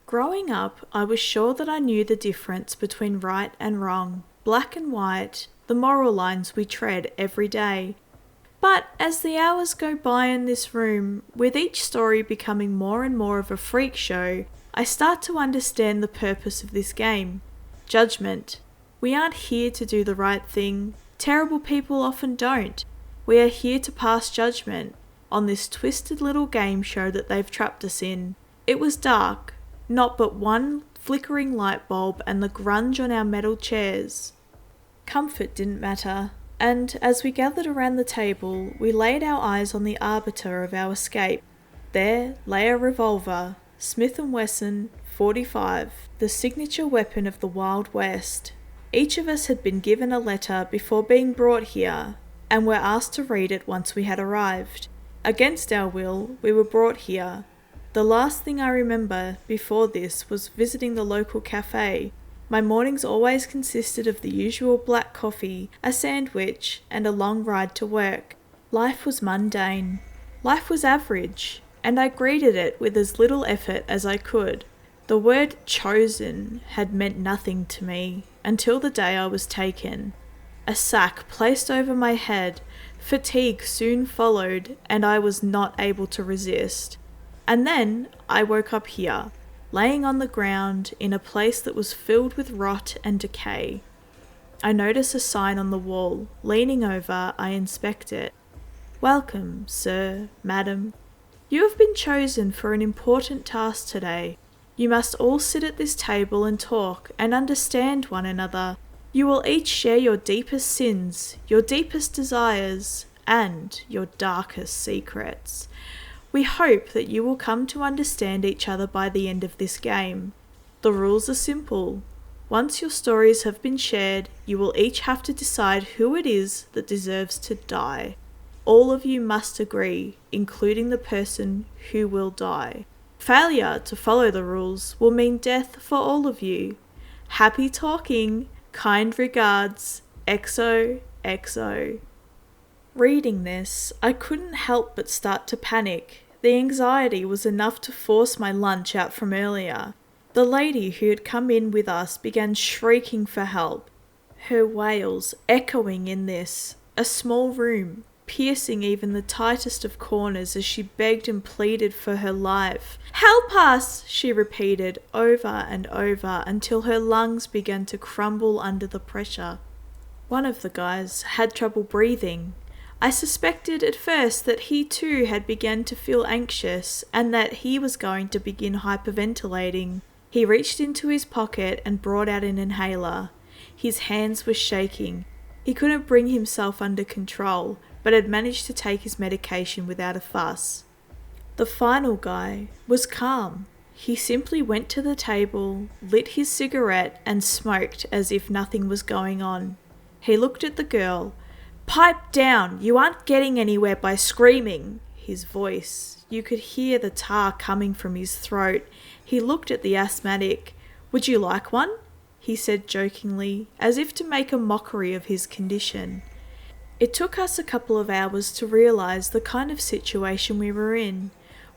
Growing up, I was sure that I knew the difference between right and wrong, black and white, the moral lines we tread every day. But as the hours go by in this room, with each story becoming more and more of a freak show, I start to understand the purpose of this game. Judgment. We aren't here to do the right thing. Terrible people often don't. We are here to pass judgment on this twisted little game show that they've trapped us in. It was dark. Not but one flickering light bulb and the grunge on our metal chairs. Comfort didn't matter, and as we gathered around the table, we laid our eyes on the arbiter of our escape. There lay a revolver, Smith & Wesson .45, the signature weapon of the Wild West. Each of us had been given a letter before being brought here, and were asked to read it once we had arrived. Against our will, we were brought here. The last thing I remember before this was visiting the local cafe. My mornings always consisted of the usual black coffee, a sandwich, and a long ride to work. Life was mundane. Life was average, and I greeted it with as little effort as I could. The word chosen had meant nothing to me until the day I was taken. A sack placed over my head, fatigue soon followed, and I was not able to resist. And then I woke up here, laying on the ground in a place that was filled with rot and decay. I notice a sign on the wall. Leaning over, I inspect it. Welcome, sir, madam. You have been chosen for an important task today. You must all sit at this table and talk and understand one another. You will each share your deepest sins, your deepest desires, and your darkest secrets. We hope that you will come to understand each other by the end of this game. The rules are simple. Once your stories have been shared, you will each have to decide who it is that deserves to die. All of you must agree, including the person who will die. Failure to follow the rules will mean death for all of you. Happy talking, kind regards, XOXO. Reading this, I couldn't help but start to panic. The anxiety was enough to force my lunch out from earlier. The lady who had come in with us began shrieking for help, her wails echoing in this, a small room, piercing even the tightest of corners as she begged and pleaded for her life. "Help us!" she repeated over and over until her lungs began to crumble under the pressure. One of the guys had trouble breathing. I suspected at first that he too had begun to feel anxious and that he was going to begin hyperventilating. He reached into his pocket and brought out an inhaler. His hands were shaking. He couldn't bring himself under control, but had managed to take his medication without a fuss. The final guy was calm. He simply went to the table, lit his cigarette, and smoked as if nothing was going on. He looked at the girl. "Pipe down, you aren't getting anywhere by screaming." His voice, you could hear the tar coming from his throat. He looked at the asthmatic. "Would you like one?" he said jokingly, as if to make a mockery of his condition. It took us a couple of hours to realise the kind of situation we were in.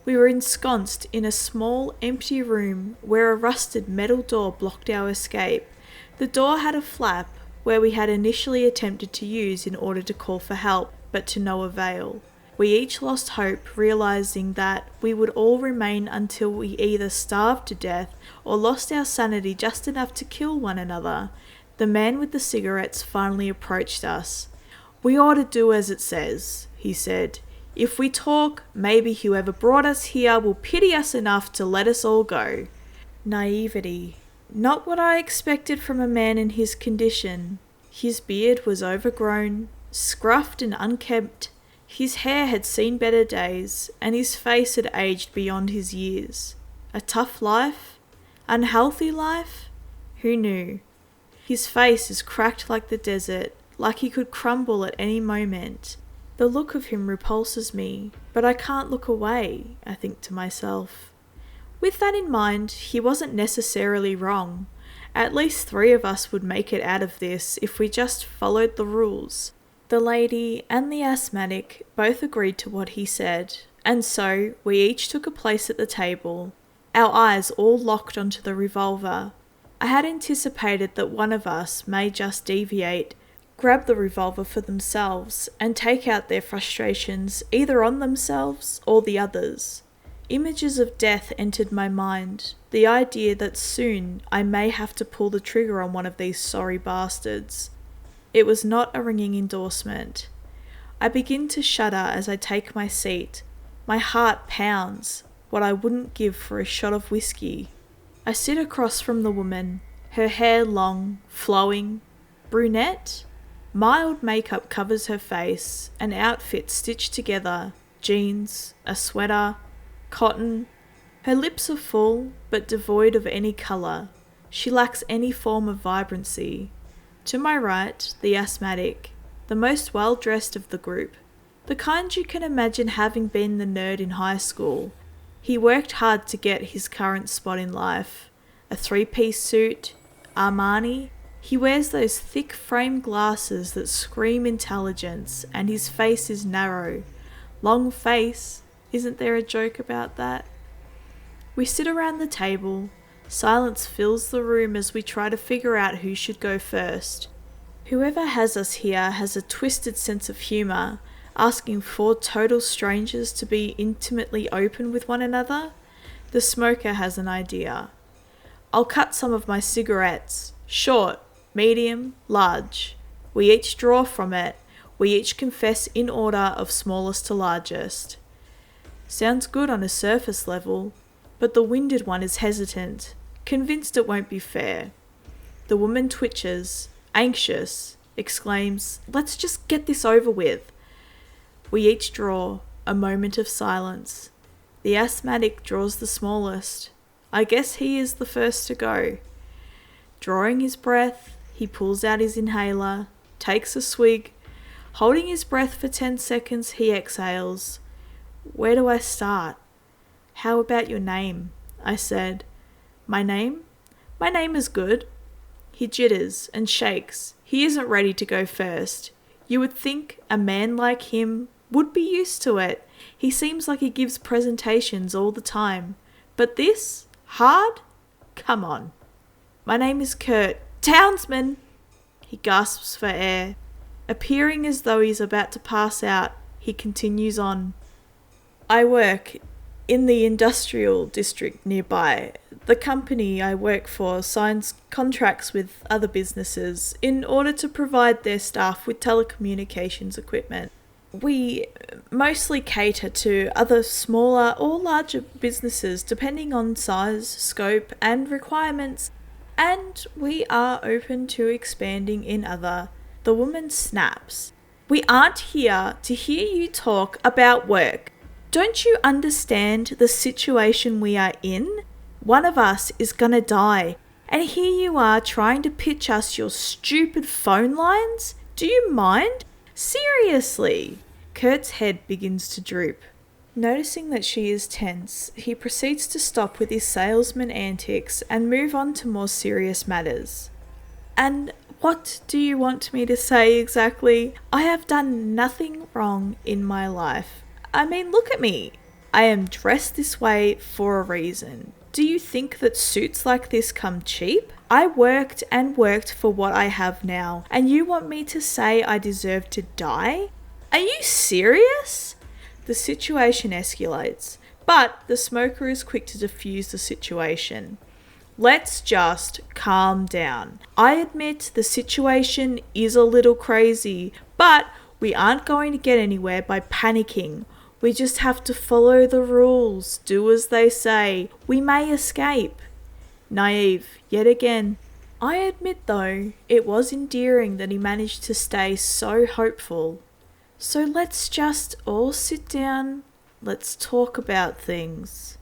We were ensconced in a small, empty room where a rusted metal door blocked our escape. The door had a flap, where we had initially attempted to use in order to call for help, but to no avail. We each lost hope, realising that we would all remain until we either starved to death or lost our sanity just enough to kill one another. The man with the cigarettes finally approached us. "We ought to do as it says," he said. "If we talk, maybe whoever brought us here will pity us enough to let us all go." Naivety. Not what I expected from a man in his condition. His beard was overgrown, scruffed and unkempt. His hair had seen better days, and his face had aged beyond his years. A tough life? Unhealthy life? Who knew? His face is cracked like the desert, like he could crumble at any moment. The look of him repulses me, but I can't look away, I think to myself. With that in mind, he wasn't necessarily wrong. At least 3 of us would make it out of this if we just followed the rules. The lady and the asthmatic both agreed to what he said, and so we each took a place at the table. our eyes all locked onto the revolver. I had anticipated that one of us may just deviate, grab the revolver for themselves, and take out their frustrations either on themselves or the others. Images of death entered my mind, the idea that soon I may have to pull the trigger on one of these sorry bastards. It was not a ringing endorsement. I begin to shudder as I take my seat. My heart pounds, what I wouldn't give for a shot of whiskey. I sit across from the woman, her hair long, flowing, brunette. Mild makeup covers her face, an outfit stitched together, jeans, a sweater, cotton. Her lips are full, but devoid of any colour. She lacks any form of vibrancy. To my right, the asthmatic, the most well-dressed of the group, the kind you can imagine having been the nerd in high school. He worked hard to get his current spot in life. A three-piece suit, Armani. He wears those thick frame glasses that scream intelligence, and his face is narrow. Long face, isn't there a joke about that? We sit around the table. Silence fills the room as we try to figure out who should go first. Whoever has us here has a twisted sense of humour, asking four total strangers to be intimately open with one another. The smoker has an idea. I'll cut some of my cigarettes, short, medium, large. We each draw from it. We each confess in order of smallest to largest. Sounds good on a surface level, but the winded one is hesitant, convinced it won't be fair. The woman twitches, anxious, exclaims, "Let's just get this over with." We each draw, a moment of silence. The asthmatic draws the smallest. I guess he is the first to go. Drawing his breath, he pulls out his inhaler, takes a swig. Holding his breath for 10 seconds, he exhales. Where do I start? How about your name? I said. My name? My name is good. He jitters and shakes. He isn't ready to go first. You would think a man like him would be used to it. He seems like he gives presentations all the time. But this? Hard? Come on. My name is Kurt. Townsman! He gasps for air. Appearing as though he's about to pass out, he continues on. I work in the industrial district nearby. The company I work for signs contracts with other businesses in order to provide their staff with telecommunications equipment. We mostly cater to other smaller or larger businesses depending on size, scope and requirements, and we are open to expanding in other. The woman snaps. We aren't here to hear you talk about work. Don't you understand the situation we are in? One of us is gonna die, and here you are trying to pitch us your stupid phone lines? Do you mind? Seriously! Kurt's head begins to droop. Noticing that she is tense, he proceeds to stop with his salesman antics and move on to more serious matters. And what do you want me to say exactly? I have done nothing wrong in my life. I mean, look at me. I am dressed this way for a reason. Do you think that suits like this come cheap? I worked and worked for what I have now, and you want me to say I deserve to die? Are you serious? The situation escalates, but the smoker is quick to defuse the situation. Let's just calm down. I admit the situation is a little crazy, but we aren't going to get anywhere by panicking. We just have to follow the rules, do as they say. We may escape. Naive, yet again. I admit though, it was endearing that he managed to stay so hopeful. So let's just all sit down. Let's talk about things.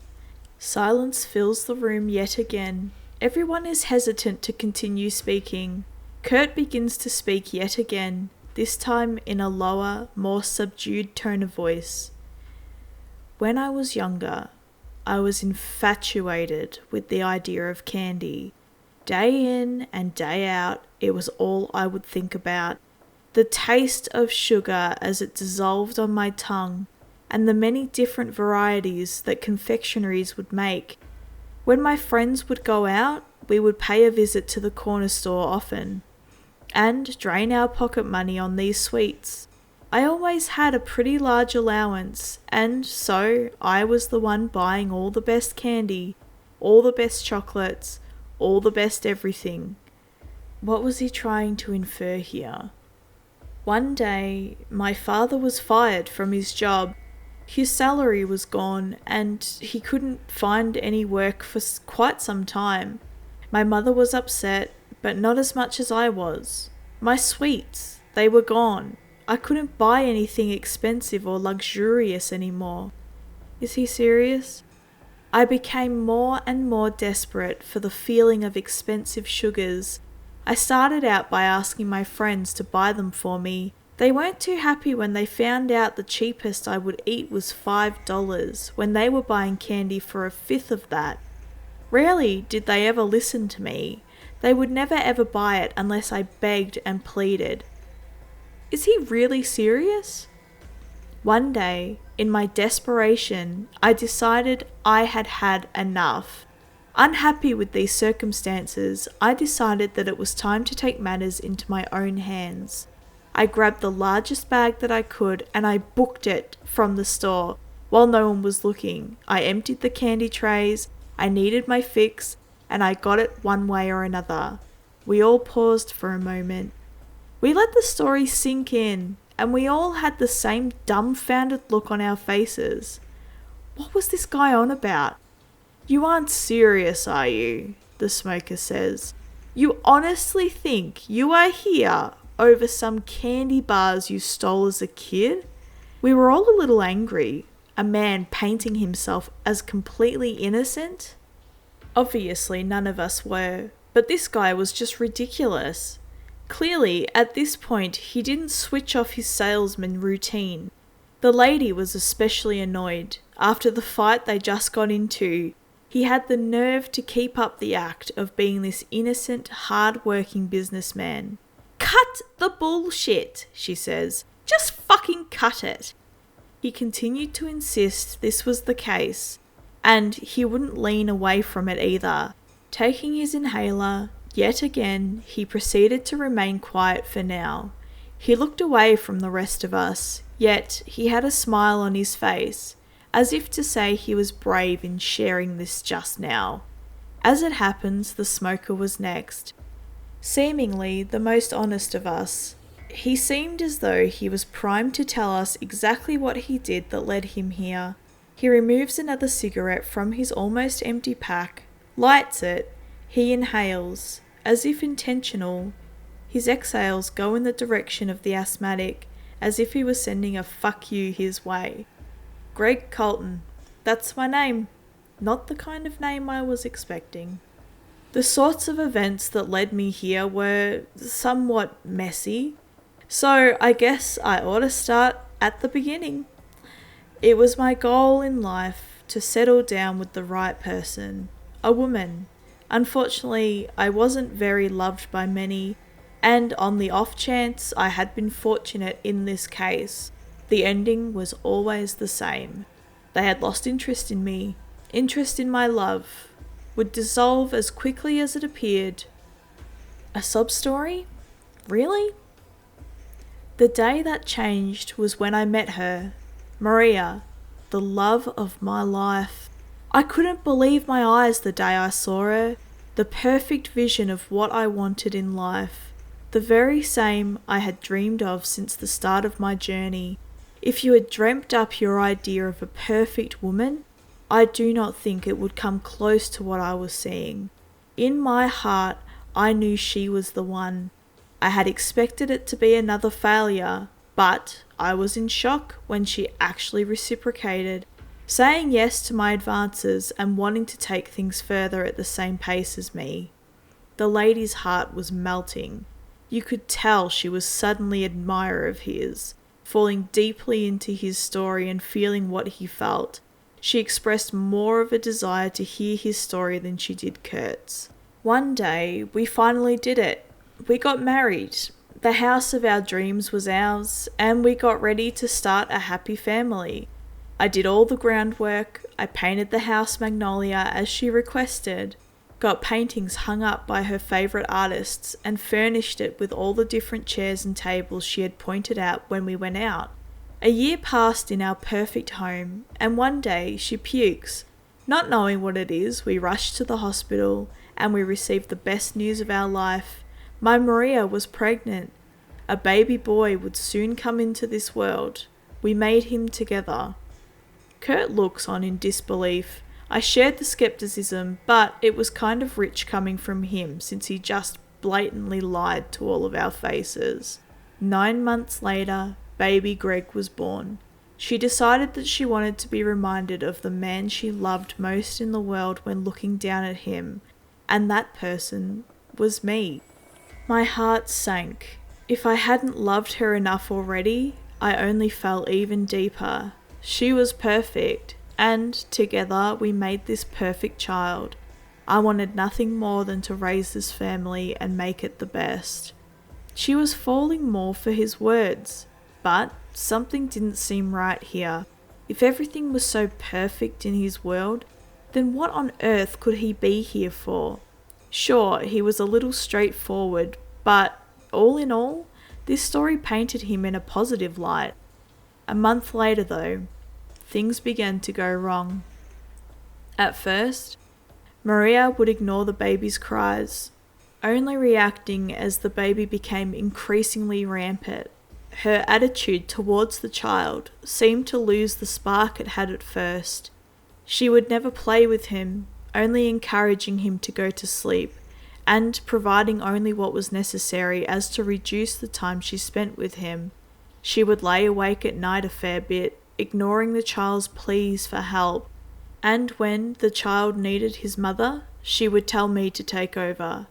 Silence fills the room yet again. Everyone is hesitant to continue speaking. Kurt begins to speak yet again, this time in a lower, more subdued tone of voice. When I was younger, I was infatuated with the idea of candy. Day in and day out, it was all I would think about. The taste of sugar as it dissolved on my tongue, and the many different varieties that confectionaries would make. When my friends would go out, we would pay a visit to the corner store often, and drain our pocket money on these sweets. I always had a pretty large allowance, and so I was the one buying all the best candy, all the best chocolates, all the best everything. What was he trying to infer here? One day, my father was fired from his job. His salary was gone, and he couldn't find any work for quite some time. My mother was upset, but not as much as I was. My sweets, they were gone. I couldn't buy anything expensive or luxurious anymore. Is he serious? I became more and more desperate for the feeling of expensive sugars. I started out by asking my friends to buy them for me. They weren't too happy when they found out the cheapest I would eat was $5 when they were buying candy for a fifth of that. Rarely did they ever listen to me. They would never ever buy it unless I begged and pleaded. Is he really serious? One day, in my desperation, I decided I had had enough. Unhappy with these circumstances, I decided that it was time to take matters into my own hands. I grabbed the largest bag that I could and I booked it from the store. While no one was looking, I emptied the candy trays, I needed my fix, and I got it one way or another. We all paused for a moment. We let the story sink in, and we all had the same dumbfounded look on our faces. What was this guy on about? You aren't serious, are you? The smoker says. You honestly think you are here over some candy bars you stole as a kid? We were all a little angry. A man painting himself as completely innocent? Obviously, none of us were, but this guy was just ridiculous. Clearly, at this point, he didn't switch off his salesman routine. The lady was especially annoyed. After the fight they just got into, he had the nerve to keep up the act of being this innocent, hard-working businessman. Cut the bullshit, she says. Just fucking cut it. He continued to insist this was the case, and he wouldn't lean away from it either. Taking his inhaler, yet again, he proceeded to remain quiet for now. He looked away from the rest of us, yet he had a smile on his face, as if to say he was brave in sharing this just now. As it happens, the smoker was next. Seemingly the most honest of us, he seemed as though he was primed to tell us exactly what he did that led him here. He removes another cigarette from his almost empty pack, lights it, he inhales, as if intentional. His exhales go in the direction of the asthmatic, as if he was sending a fuck you his way. Greg Colton. That's my name. Not the kind of name I was expecting. The sorts of events that led me here were somewhat messy, so I guess I ought to start at the beginning. It was my goal in life to settle down with the right person, a woman. Unfortunately, I wasn't very loved by many, and on the off chance I had been fortunate in this case, the ending was always the same. They had lost interest in me, interest in my love, would dissolve as quickly as it appeared. A sob story? Really? The day that changed was when I met her, Maria, the love of my life. I couldn't believe my eyes the day I saw her, the perfect vision of what I wanted in life, the very same I had dreamed of since the start of my journey. If you had dreamt up your idea of a perfect woman, I do not think it would come close to what I was seeing. In my heart, I knew she was the one. I had expected it to be another failure, but I was in shock when she actually reciprocated, saying yes to my advances and wanting to take things further at the same pace as me. The lady's heart was melting. You could tell she was suddenly an admirer of his, falling deeply into his story and feeling what he felt. She expressed more of a desire to hear his story than she did Kurt's. One day, we finally did it. We got married. The house of our dreams was ours, and we got ready to start a happy family. I did all the groundwork. I painted the house magnolia as she requested, got paintings hung up by her favourite artists, and furnished it with all the different chairs and tables she had pointed out when we went out. A year passed in our perfect home, and one day she pukes. Not knowing what it is, we rushed to the hospital, and we received the best news of our life. My Maria was pregnant. A baby boy would soon come into this world. We made him together. Kurt looks on in disbelief. I shared the skepticism, but it was kind of rich coming from him since he just blatantly lied to all of our faces. 9 months later, baby Greg was born. She decided that she wanted to be reminded of the man she loved most in the world when looking down at him, and that person was me. My heart sank. If I hadn't loved her enough already, I only fell even deeper. She was perfect, and together we made this perfect child. I wanted nothing more than to raise this family and make it the best. She was falling more for his words, but something didn't seem right here. If everything was so perfect in his world, then what on earth could he be here for? Sure, he was a little straightforward, but all in all, this story painted him in a positive light. A month later though, things began to go wrong. At first, Maria would ignore the baby's cries, only reacting as the baby became increasingly rampant. Her attitude towards the child seemed to lose the spark it had at first. She would never play with him, only encouraging him to go to sleep, and providing only what was necessary as to reduce the time she spent with him. She would lay awake at night a fair bit, ignoring the child's pleas for help, and when the child needed his mother, she would tell me to take over.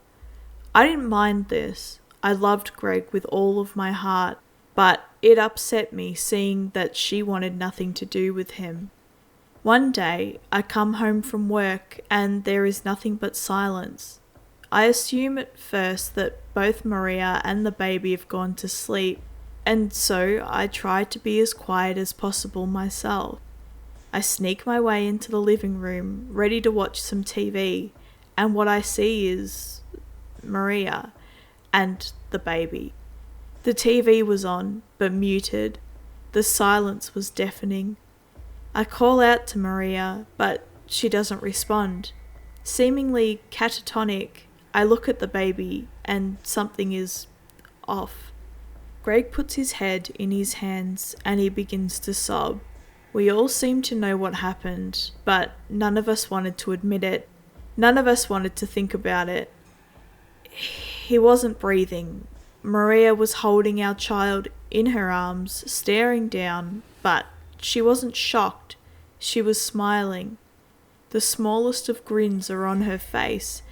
I didn't mind this. I loved Greg with all of my heart, but it upset me seeing that she wanted nothing to do with him. One day, I come home from work and there is nothing but silence. I assume at first that both Maria and the baby have gone to sleep, and so I try to be as quiet as possible myself. I sneak my way into the living room, ready to watch some TV, and what I see is Maria and the baby. The TV was on, but muted. The silence was deafening. I call out to Maria, but she doesn't respond. Seemingly catatonic, I look at the baby and something is off. Greg puts his head in his hands and he begins to sob. We all seem to know what happened, but none of us wanted to admit it. None of us wanted to think about it. He wasn't breathing. Maria was holding our child in her arms, staring down, but she wasn't shocked. She was smiling. The smallest of grins are on her face,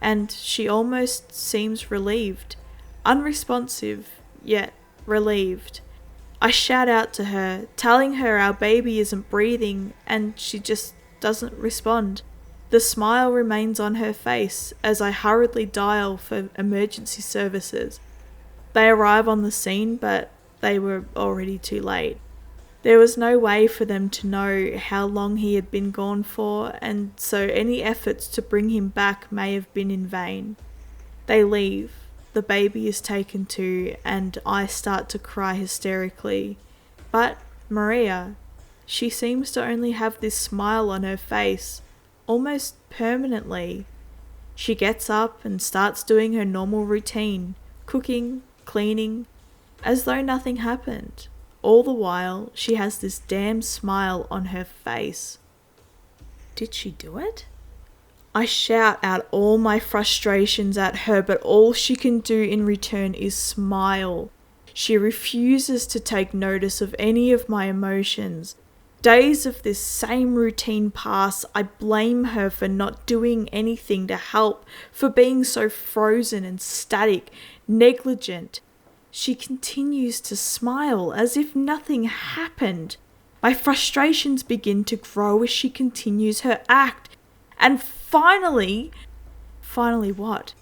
and she almost seems relieved. Unresponsive, yet relieved. I shout out to her, telling her our baby isn't breathing, and she just doesn't respond. The smile remains on her face as I hurriedly dial for emergency services. They arrive on the scene, but they were already too late. There was no way for them to know how long he had been gone for, and so any efforts to bring him back may have been in vain. They leave. The baby is taken to, and I start to cry hysterically. But Maria, she seems to only have this smile on her face, almost permanently. She gets up and starts doing her normal routine, cooking, cleaning, as though nothing happened. All the while, she has this damn smile on her face. Did she do it? I shout out all my frustrations at her, but all she can do in return is smile. She refuses to take notice of any of my emotions. Days of this same routine pass. I blame her for not doing anything to help, for being so frozen and static, negligent. She continues to smile as if nothing happened. My frustrations begin to grow as she continues her act. And finally what?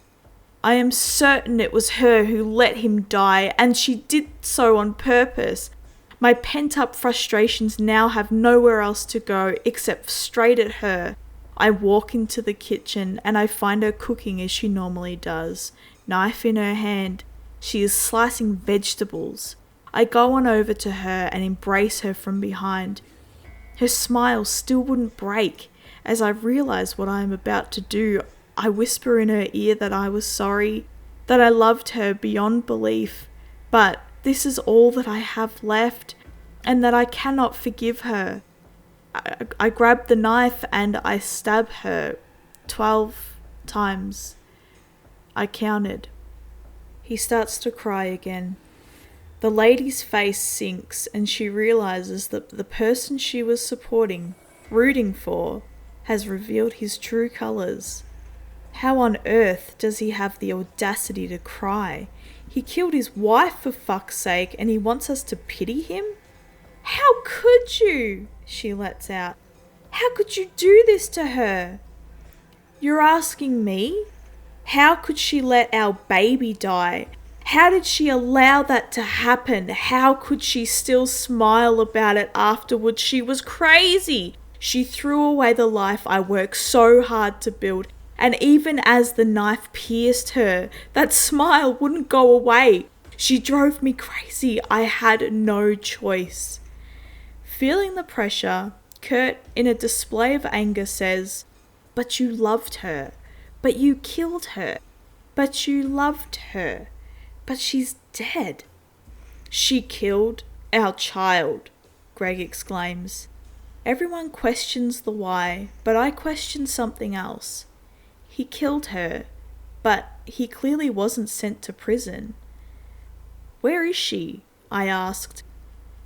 I am certain it was her who let him die, and she did so on purpose. My pent-up frustrations now have nowhere else to go except straight at her. I walk into the kitchen and I find her cooking as she normally does, knife in her hand. She is slicing vegetables. I go on over to her and embrace her from behind. Her smile still wouldn't break. As I realize what I am about to do, I whisper in her ear that I was sorry, that I loved her beyond belief, but this is all that I have left, and that I cannot forgive her. I grab the knife and I stab her 12 times. I counted. He starts to cry again. The lady's face sinks and she realizes that the person she was supporting, rooting for, has revealed his true colours. How on earth does he have the audacity to cry? He killed his wife for fuck's sake and he wants us to pity him? How could you? She lets out. How could you do this to her? You're asking me? How could she let our baby die? How did she allow that to happen? How could she still smile about it afterwards? She was crazy. She threw away the life I worked so hard to build. And even as the knife pierced her, that smile wouldn't go away. She drove me crazy. I had no choice. Feeling the pressure, Kurt, in a display of anger, says, "But you loved her. But you killed her. But you loved her. But she's dead." "She killed our child," Greg exclaims. Everyone questions the why, but I question something else. He killed her, but he clearly wasn't sent to prison. "Where is she?" I asked.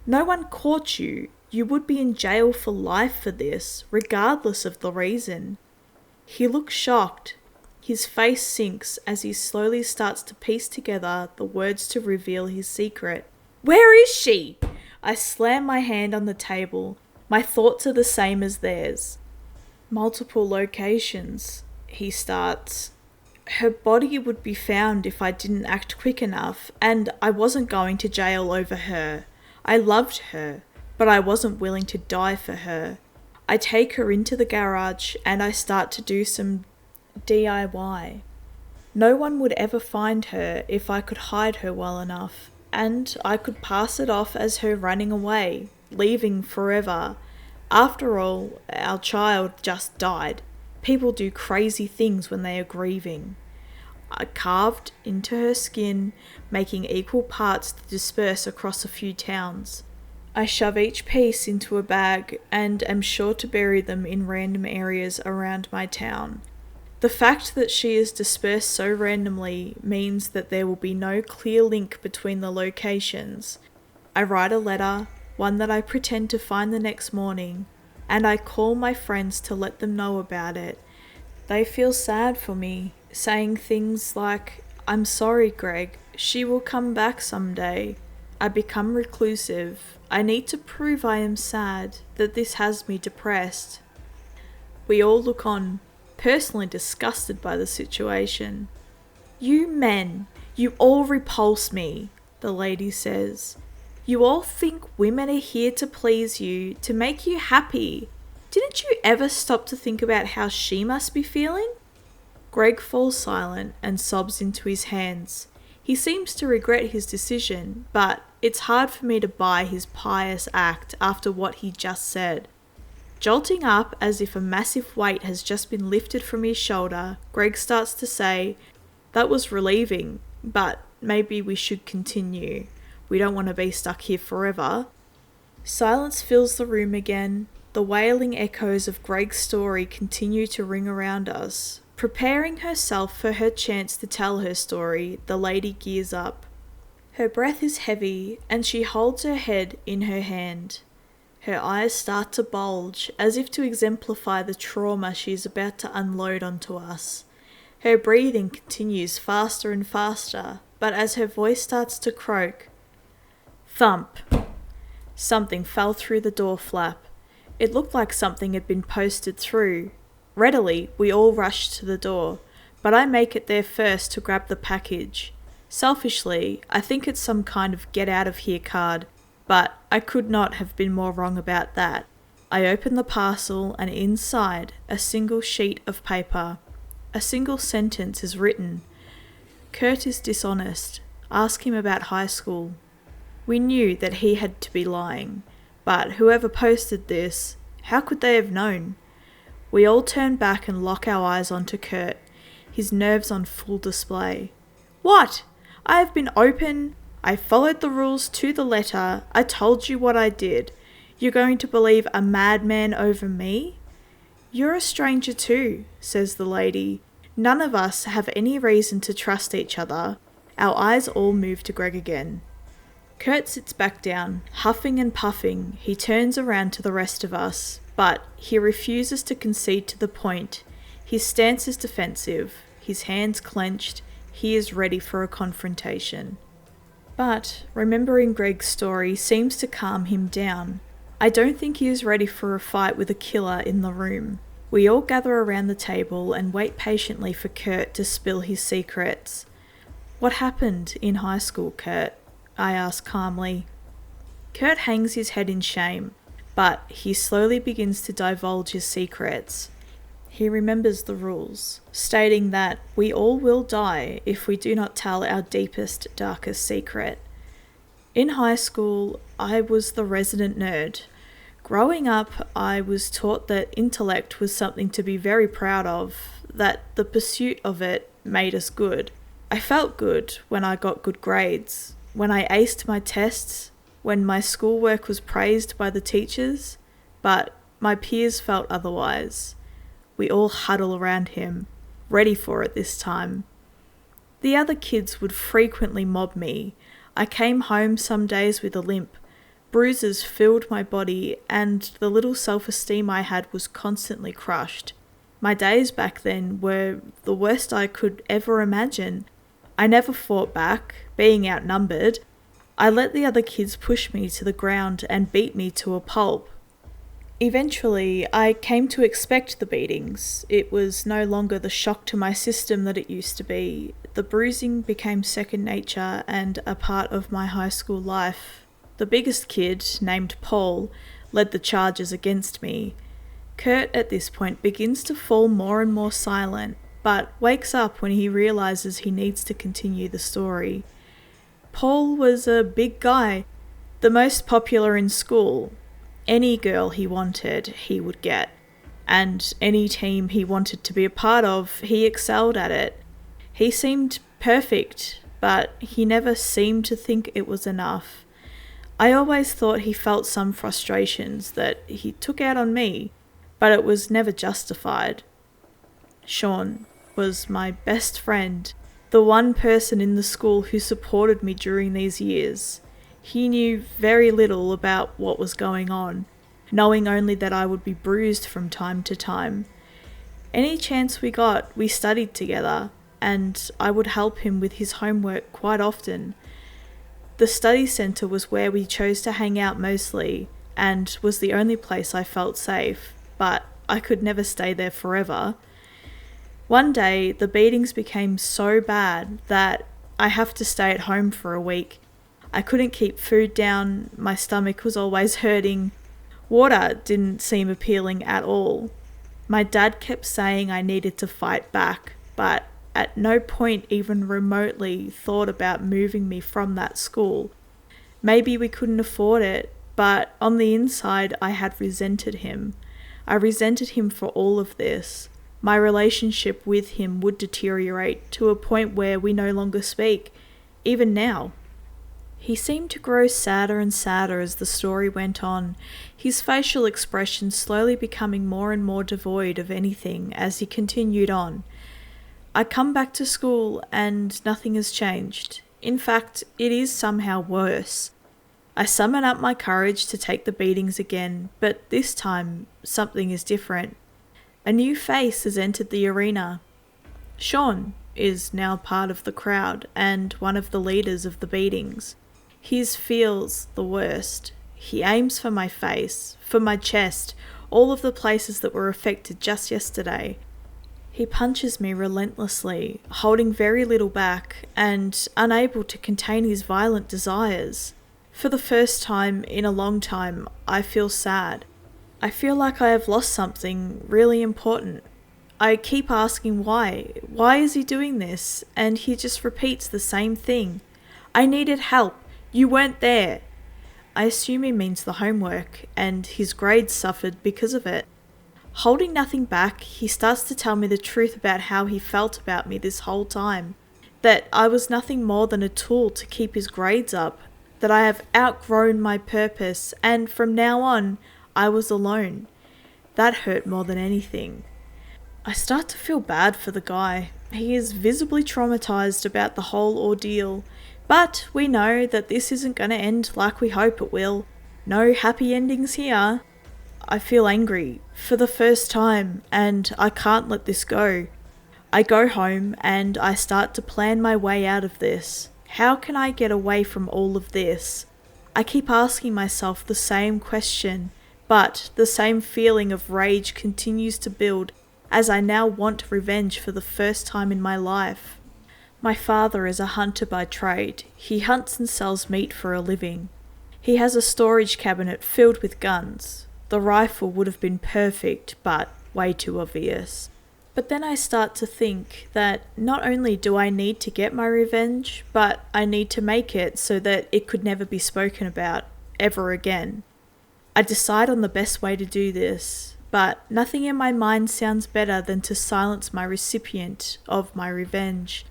"No one caught you. You would be in jail for life for this, regardless of the reason." He looks shocked. His face sinks as he slowly starts to piece together the words to reveal his secret. "Where is she?" I slam my hand on the table. My thoughts are the same as theirs. "Multiple locations," he starts. "Her body would be found if I didn't act quick enough, and I wasn't going to jail over her. I loved her, but I wasn't willing to die for her. I take her into the garage and I start to do some DIY. No one would ever find her if I could hide her well enough, and I could pass it off as her running away, leaving forever. After all, our child just died. People do crazy things when they are grieving." I carved into her skin, making equal parts to disperse across a few towns. I shove each piece into a bag and am sure to bury them in random areas around my town. The fact that she is dispersed so randomly means that there will be no clear link between the locations. I write a letter, one that I pretend to find the next morning, and I call my friends to let them know about it. They feel sad for me, saying things like, "I'm sorry, Greg, she will come back someday." I become reclusive. I need to prove I am sad, that this has me depressed. We all look on, personally disgusted by the situation. "You men, you all repulse me," the lady says. "You all think women are here to please you, to make you happy. Didn't you ever stop to think about how she must be feeling?" Greg falls silent and sobs into his hands. He seems to regret his decision, but it's hard for me to buy his pious act after what he just said. Jolting up as if a massive weight has just been lifted from his shoulder, Greg starts to say, "That was relieving, but maybe we should continue. We don't want to be stuck here forever." Silence fills the room again. The wailing echoes of Greg's story continue to ring around us. Preparing herself for her chance to tell her story, the lady gears up. Her breath is heavy, and she holds her head in her hand. Her eyes start to bulge, as if to exemplify the trauma she is about to unload onto us. Her breathing continues faster and faster, but as her voice starts to croak, thump! Something fell through the door flap. It looked like something had been posted through. Readily, we all rush to the door, but I make it there first to grab the package. Selfishly, I think it's some kind of get out of here card. but I could not have been more wrong about that. I opened the parcel and inside, a single sheet of paper. A single sentence is written. Kurt is dishonest. Ask him about high school. We knew that he had to be lying, but whoever posted this, how could they have known? We all turn back and lock our eyes onto Kurt, his nerves on full display. What? I have been open. I followed the rules to the letter. I told you what I did. You're going to believe a madman over me? You're a stranger too, says the lady. None of us have any reason to trust each other. Our eyes all move to Greg again. Kurt sits back down, huffing and puffing. He turns around to the rest of us, but he refuses to concede to the point. His stance is defensive, his hands clenched. He is ready for a confrontation. But remembering Greg's story seems to calm him down. I don't think he is ready for a fight with a killer in the room. We all gather around the table and wait patiently for Kurt to spill his secrets. What happened in high school, Kurt? I ask calmly. Kurt hangs his head in shame, but he slowly begins to divulge his secrets. He remembers the rules, stating that we all will die if we do not tell our deepest, darkest secret. In high school, I was the resident nerd. Growing up, I was taught that intellect was something to be very proud of, that the pursuit of it made us good. I felt good when I got good grades, when I aced my tests, when my schoolwork was praised by the teachers, but my peers felt otherwise. We all huddle around him, ready for it this time. The other kids would frequently mob me. I came home some days with a limp. Bruises filled my body, and the little self-esteem I had was constantly crushed. My days back then were the worst I could ever imagine. I never fought back, being outnumbered. I let the other kids push me to the ground and beat me to a pulp. Eventually, I came to expect the beatings. It was no longer the shock to my system that it used to be. The bruising became second nature and a part of my high school life. The biggest kid, named Paul, led the charges against me. Kurt, at this point, begins to fall more and more silent, but wakes up when he realizes he needs to continue the story. Paul was a big guy, the most popular in school. Any girl he wanted, he would get. And any team he wanted to be a part of, he excelled at it. He seemed perfect, but he never seemed to think it was enough. I always thought he felt some frustrations that he took out on me, but it was never justified. Sean was my best friend, the one person in the school who supported me during these years. He knew very little about what was going on, knowing only that I would be bruised from time to time. Any chance we got, we studied together, and I would help him with his homework quite often. The study centre was where we chose to hang out mostly, and was the only place I felt safe, but I could never stay there forever. One day, the beatings became so bad that I have to stay at home for a week. I couldn't keep food down, my stomach was always hurting. Water didn't seem appealing at all. My dad kept saying I needed to fight back, but at no point even remotely thought about moving me from that school. Maybe we couldn't afford it, but on the inside I had resented him. I resented him for all of this. My relationship with him would deteriorate to a point where we no longer speak, even now. He seemed to grow sadder and sadder as the story went on, his facial expression slowly becoming more and more devoid of anything as he continued on. I come back to school and nothing has changed. In fact, it is somehow worse. I summon up my courage to take the beatings again, but this time something is different. A new face has entered the arena. Sean is now part of the crowd and one of the leaders of the beatings. His feels the worst. He aims for my face, for my chest, all of the places that were affected just yesterday. He punches me relentlessly, holding very little back and unable to contain his violent desires. For the first time in a long time, I feel sad. I feel like I have lost something really important. I keep asking why. Why is he doing this? And he just repeats the same thing. I needed help. You weren't there. I assume he means the homework, and his grades suffered because of it. Holding nothing back, he starts to tell me the truth about how he felt about me this whole time. That I was nothing more than a tool to keep his grades up. That I have outgrown my purpose, and from now on, I was alone. That hurt more than anything. I start to feel bad for the guy. He is visibly traumatized about the whole ordeal. But we know that this isn't going to end like we hope it will. No happy endings here. I feel angry for the first time, and I can't let this go. I go home and I start to plan my way out of this. How can I get away from all of this? I keep asking myself the same question, but the same feeling of rage continues to build as I now want revenge for the first time in my life. My father is a hunter by trade. He hunts and sells meat for a living. He has a storage cabinet filled with guns. The rifle would have been perfect, but way too obvious. But then I start to think that not only do I need to get my revenge, but I need to make it so that it could never be spoken about, ever again. I decide on the best way to do this, but nothing in my mind sounds better than to silence my recipient of my revenge.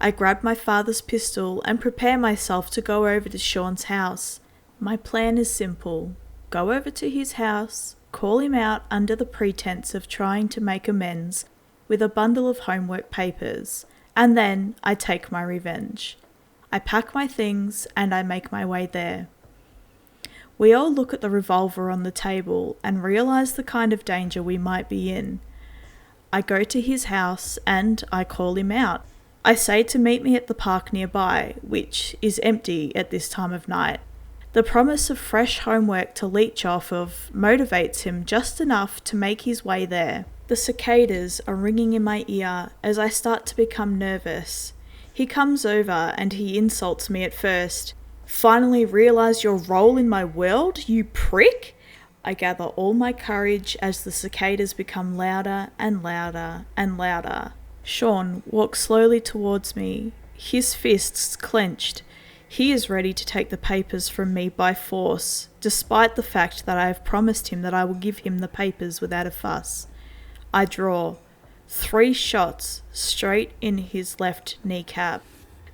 I grab my father's pistol and prepare myself to go over to Sean's house. My plan is simple. Go over to his house, call him out under the pretense of trying to make amends with a bundle of homework papers, and then I take my revenge. I pack my things and I make my way there. We all look at the revolver on the table and realise the kind of danger we might be in. I go to his house and I call him out. I say to meet me at the park nearby, which is empty at this time of night. The promise of fresh homework to leech off of motivates him just enough to make his way there. The cicadas are ringing in my ear as I start to become nervous. He comes over and he insults me at first. Finally realise your role in my world, you prick? I gather all my courage as the cicadas become louder and louder and louder. Sean walks slowly towards me, his fists clenched. He is ready to take the papers from me by force, despite the fact that I have promised him that I will give him the papers without a fuss. I draw 3 shots straight in his left kneecap.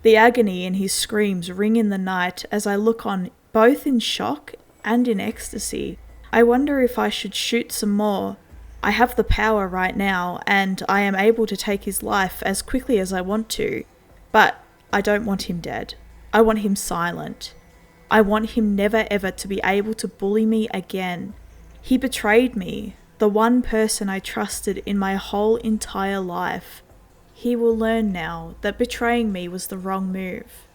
The agony in his screams ring in the night as I look on, both in shock and in ecstasy. I wonder if I should shoot some more. I have the power right now, and I am able to take his life as quickly as I want to. But I don't want him dead. I want him silent. I want him never ever to be able to bully me again. He betrayed me, the one person I trusted in my whole entire life. He will learn now that betraying me was the wrong move.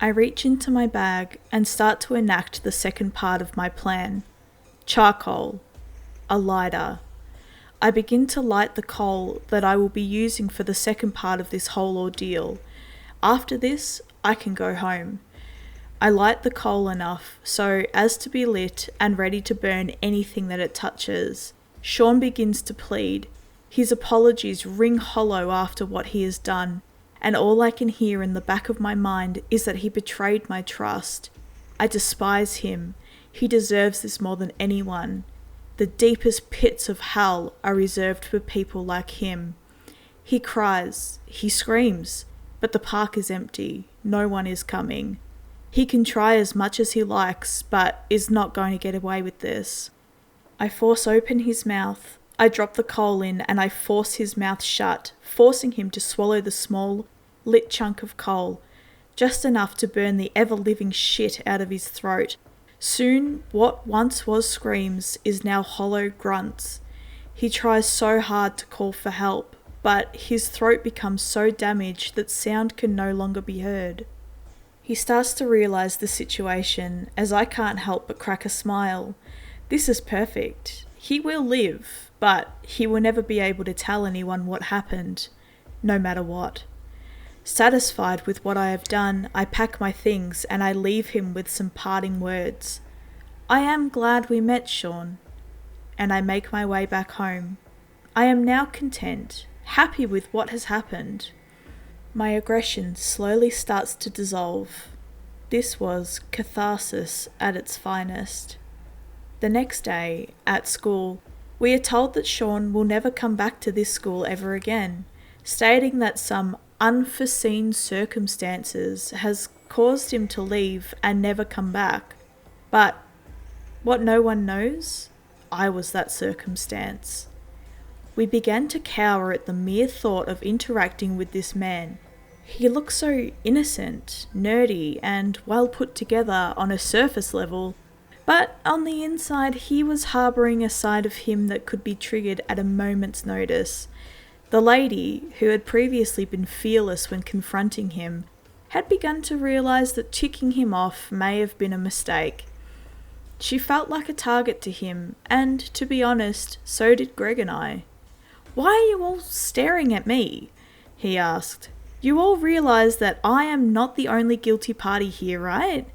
I reach into my bag and start to enact the second part of my plan. Charcoal. A lighter. I begin to light the coal that I will be using for the second part of this whole ordeal. After this, I can go home. I light the coal enough so as to be lit and ready to burn anything that it touches. Sean begins to plead. His apologies ring hollow after what he has done, and all I can hear in the back of my mind is that he betrayed my trust. I despise him. He deserves this more than anyone. The deepest pits of hell are reserved for people like him. He cries, he screams, but the park is empty. No one is coming. He can try as much as he likes, but is not going to get away with this. I force open his mouth. I drop the coal in and I force his mouth shut, forcing him to swallow the small, lit chunk of coal, just enough to burn the ever-living shit out of his throat. Soon, what once was screams is now hollow grunts. He tries so hard to call for help, but his throat becomes so damaged that sound can no longer be heard. He starts to realise the situation, as I can't help but crack a smile. This is perfect. He will live, but he will never be able to tell anyone what happened, no matter what. Satisfied with what I have done, I pack my things and I leave him with some parting words. I am glad we met, Sean. And I make my way back home. I am now content, happy with what has happened. My aggression slowly starts to dissolve. This was catharsis at its finest. The next day, at school, we are told that Sean will never come back to this school ever again, stating that some unforeseen circumstances has caused him to leave and never come back. But what no one knows, I was that circumstance. We began to cower at the mere thought of interacting with this man. He looked so innocent, nerdy, and well put together on a surface level, but on the inside he was harbouring a side of him that could be triggered at a moment's notice. The lady, who had previously been fearless when confronting him, had begun to realise that ticking him off may have been a mistake. She felt like a target to him, and, to be honest, so did Greg and I. "Why are you all staring at me?" he asked. "You all realise that I am not the only guilty party here, right?"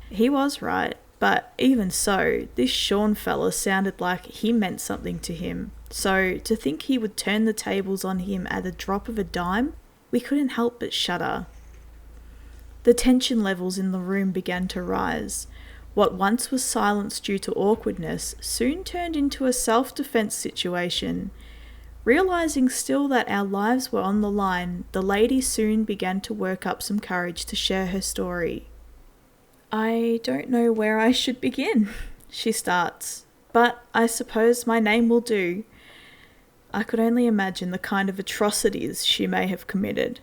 He was right. But even so, this Sean fella sounded like he meant something to him. So to think he would turn the tables on him at a drop of a dime, we couldn't help but shudder. The tension levels in the room began to rise. What once was silence due to awkwardness soon turned into a self-defense situation. Realizing still that our lives were on the line, the lady soon began to work up some courage to share her story. "I don't know where I should begin," she starts, "but I suppose my name will do." I could only imagine the kind of atrocities she may have committed.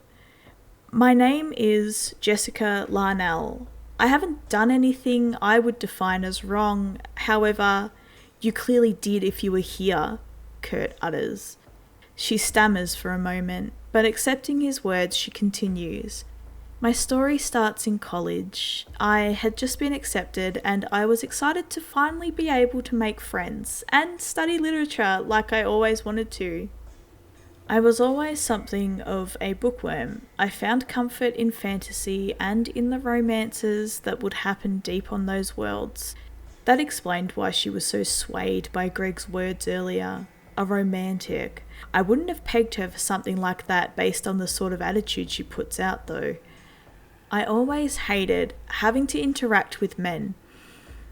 "My name is Jessica Larnell. I haven't done anything I would define as wrong. However, you clearly did if you were here," Kurt utters. She stammers for a moment, but accepting his words, she continues. "My story starts in college. I had just been accepted and I was excited to finally be able to make friends and study literature like I always wanted to. I was always something of a bookworm. I found comfort in fantasy and in the romances that would happen deep on those worlds. That explained why she was so swayed by Greg's words earlier. A romantic. I wouldn't have pegged her for something like that based on the sort of attitude she puts out though. I always hated having to interact with men.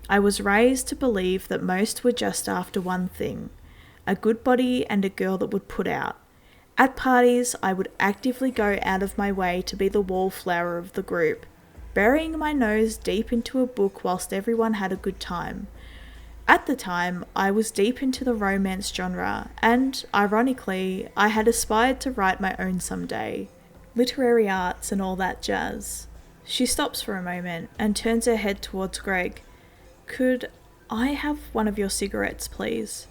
I was raised to believe that most were just after one thing, a good body and a girl that would put out. At parties, I would actively go out of my way to be the wallflower of the group, burying my nose deep into a book whilst everyone had a good time. At the time, I was deep into the romance genre, and, ironically, I had aspired to write my own someday. Literary arts and all that jazz. She stops for a moment and turns her head towards Greg. "Could I have one of your cigarettes, please?"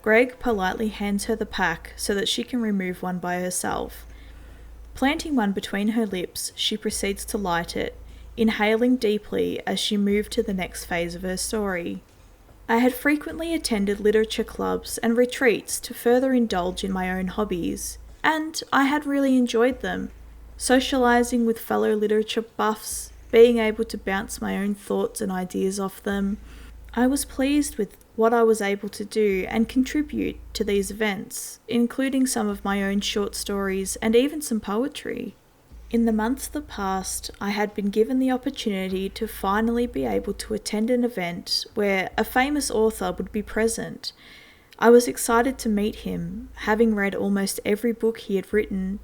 Greg politely hands her the pack so that she can remove one by herself. Planting one between her lips, she proceeds to light it, inhaling deeply as she moved to the next phase of her story. I had frequently attended literature clubs and retreats to further indulge in my own hobbies, and I had really enjoyed them. Socialising with fellow literature buffs, being able to bounce my own thoughts and ideas off them. I was pleased with what I was able to do and contribute to these events, including some of my own short stories and even some poetry. In the months that passed, I had been given the opportunity to finally be able to attend an event where a famous author would be present. I was excited to meet him, having read almost every book he had written.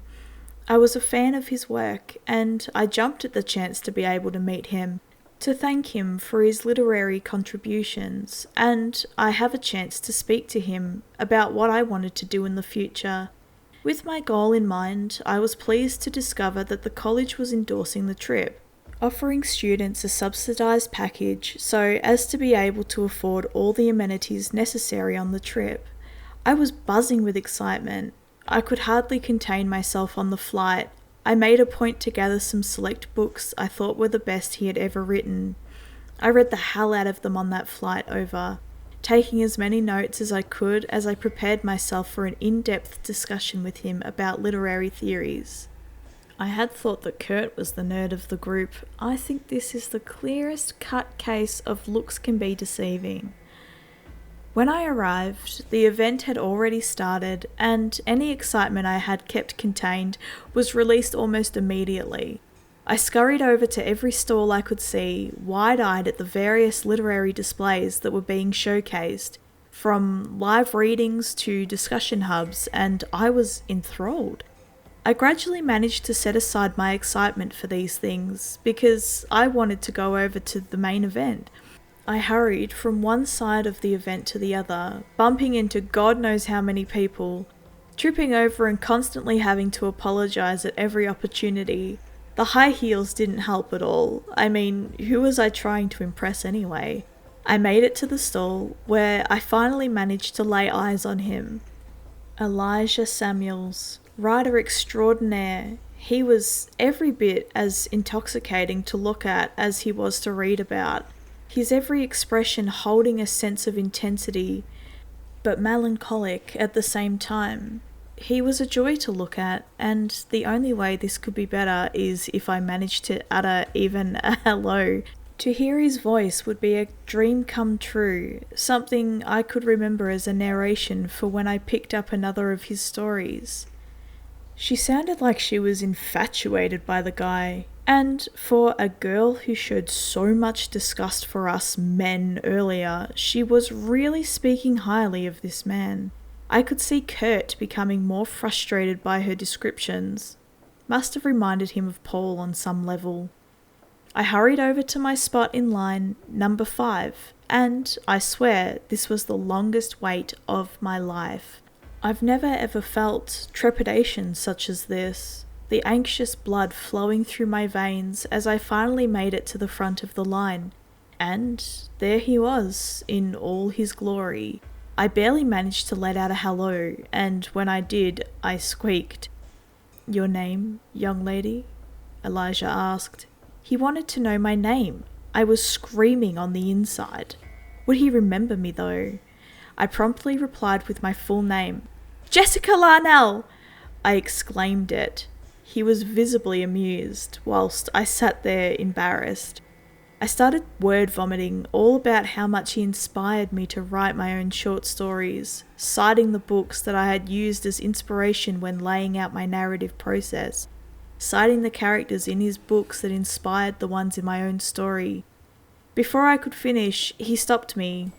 I was a fan of his work, and I jumped at the chance to be able to meet him, to thank him for his literary contributions, and I have a chance to speak to him about what I wanted to do in the future. With my goal in mind, I was pleased to discover that the college was endorsing the trip, offering students a subsidised package so as to be able to afford all the amenities necessary on the trip. I was buzzing with excitement. I could hardly contain myself on the flight. I made a point to gather some select books I thought were the best he had ever written. I read the hell out of them on that flight over, taking as many notes as I could as I prepared myself for an in-depth discussion with him about literary theories. I had thought that Kurt was the nerd of the group. I think this is the clearest cut case of looks can be deceiving. When I arrived, the event had already started, and any excitement I had kept contained was released almost immediately. I scurried over to every stall I could see, wide-eyed at the various literary displays that were being showcased, from live readings to discussion hubs, and I was enthralled. I gradually managed to set aside my excitement for these things, because I wanted to go over to the main event. I hurried from one side of the event to the other, bumping into God knows how many people, tripping over and constantly having to apologise at every opportunity. The high heels didn't help at all. I mean, who was I trying to impress anyway? I made it to the stall, where I finally managed to lay eyes on him. Elijah Samuels, writer extraordinaire. He was every bit as intoxicating to look at as he was to read about. His every expression holding a sense of intensity, but melancholic at the same time. He was a joy to look at, and the only way this could be better is if I managed to utter even a hello. To hear his voice would be a dream come true, something I could remember as a narration for when I picked up another of his stories. She sounded like she was infatuated by the guy, and for a girl who showed so much disgust for us men earlier, she was really speaking highly of this man. I could see Kurt becoming more frustrated by her descriptions. Must have reminded him of Paul on some level. I hurried over to my spot in line, number 5, and I swear this was the longest wait of my life. I've never ever felt trepidation such as this, the anxious blood flowing through my veins as I finally made it to the front of the line. And there he was, in all his glory. I barely managed to let out a hello, and when I did, I squeaked. "Your name, young lady?" Elijah asked. He wanted to know my name. I was screaming on the inside. Would he remember me though? I promptly replied with my full name. "Jessica Larnell!" I exclaimed it. He was visibly amused, whilst I sat there embarrassed. I started word vomiting all about how much he inspired me to write my own short stories, citing the books that I had used as inspiration when laying out my narrative process, citing the characters in his books that inspired the ones in my own story. Before I could finish, he stopped me.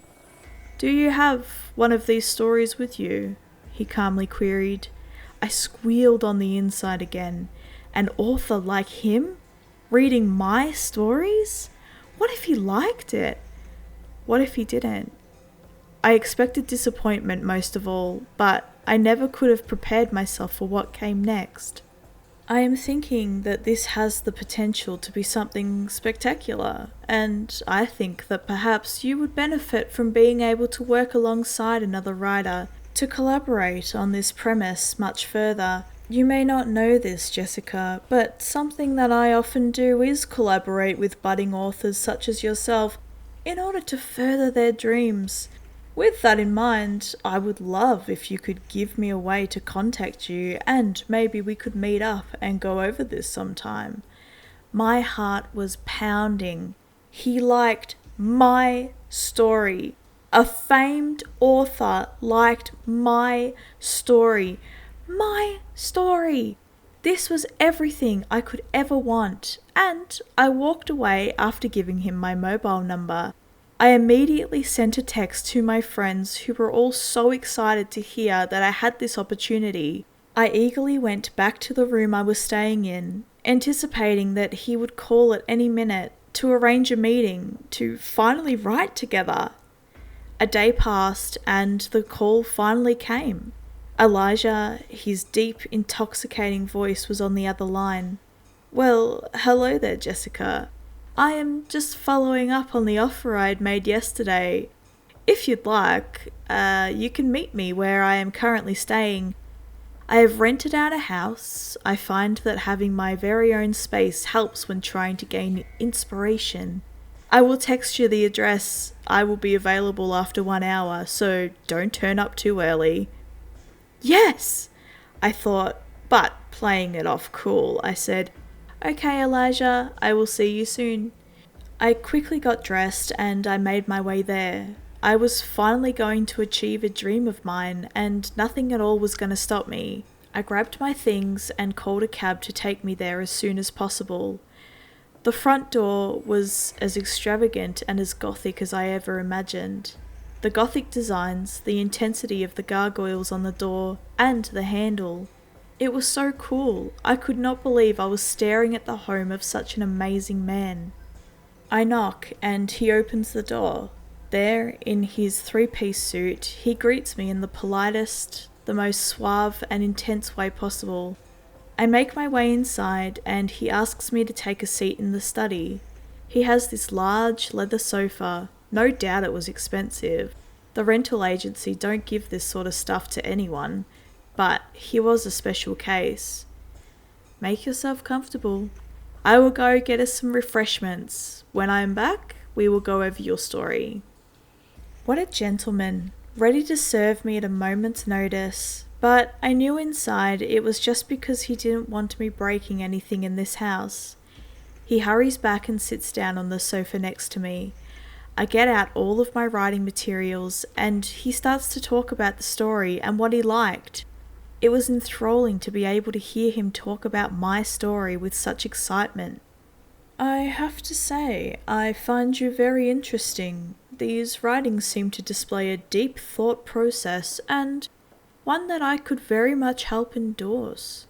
"Do you have one of these stories with you?" he calmly queried. I squealed on the inside again. An author like him? Reading my stories? What if he liked it? What if he didn't? I expected disappointment most of all, but I never could have prepared myself for what came next. I am thinking that this has the potential to be something spectacular, and I think that perhaps you would benefit from being able to work alongside another writer to collaborate on this premise much further. You may not know this, Jessica, but something that I often do is collaborate with budding authors such as yourself in order to further their dreams. With that in mind, I would love if you could give me a way to contact you, and maybe we could meet up and go over this sometime. My heart was pounding. He liked my story. A famed author liked my story. My story! This was everything I could ever want, and I walked away after giving him my mobile number. I immediately sent a text to my friends who were all so excited to hear that I had this opportunity. I eagerly went back to the room I was staying in, anticipating that he would call at any minute to arrange a meeting to finally write together. A day passed and the call finally came. Elijah, his deep, intoxicating voice was on the other line. "Well, hello there, Jessica. I am just following up on the offer I'd made yesterday. If you'd like, you can meet me where I am currently staying. I have rented out a house. I find that having my very own space helps when trying to gain inspiration. I will text you the address. I will be available after 1 hour, so don't turn up too early." Yes! I thought, but Playing it off cool, I said, "Okay, Elijah, I will see you soon." I quickly got dressed and I made my way there. I was finally going to achieve a dream of mine, and nothing at all was going to stop me. I grabbed my things and called a cab to take me there as soon as possible. The front door was as extravagant and as gothic as I ever imagined. The gothic designs, the intensity of the gargoyles on the door, and the handle. It was so cool. I could not believe I was staring at the home of such an amazing man. I knock and he opens the door. There, in his three-piece suit, he greets me in the politest, the most suave and intense way possible. I make my way inside and he asks me to take a seat in the study. He has this large leather sofa. No doubt it was expensive. The rental agency don't give this sort of stuff to anyone, but he was a special case. "Make yourself comfortable. I will go get us some refreshments. When I am back, we will go over your story." What a gentleman, ready to serve me at a moment's notice, but I knew inside it was just because he didn't want me breaking anything in this house. He hurries back and sits down on the sofa next to me. I get out all of my writing materials and he starts to talk about the story and what he liked. It was enthralling to be able to hear him talk about my story with such excitement. "I have to say, I find you very interesting. These writings seem to display a deep thought process and one that I could very much help endorse."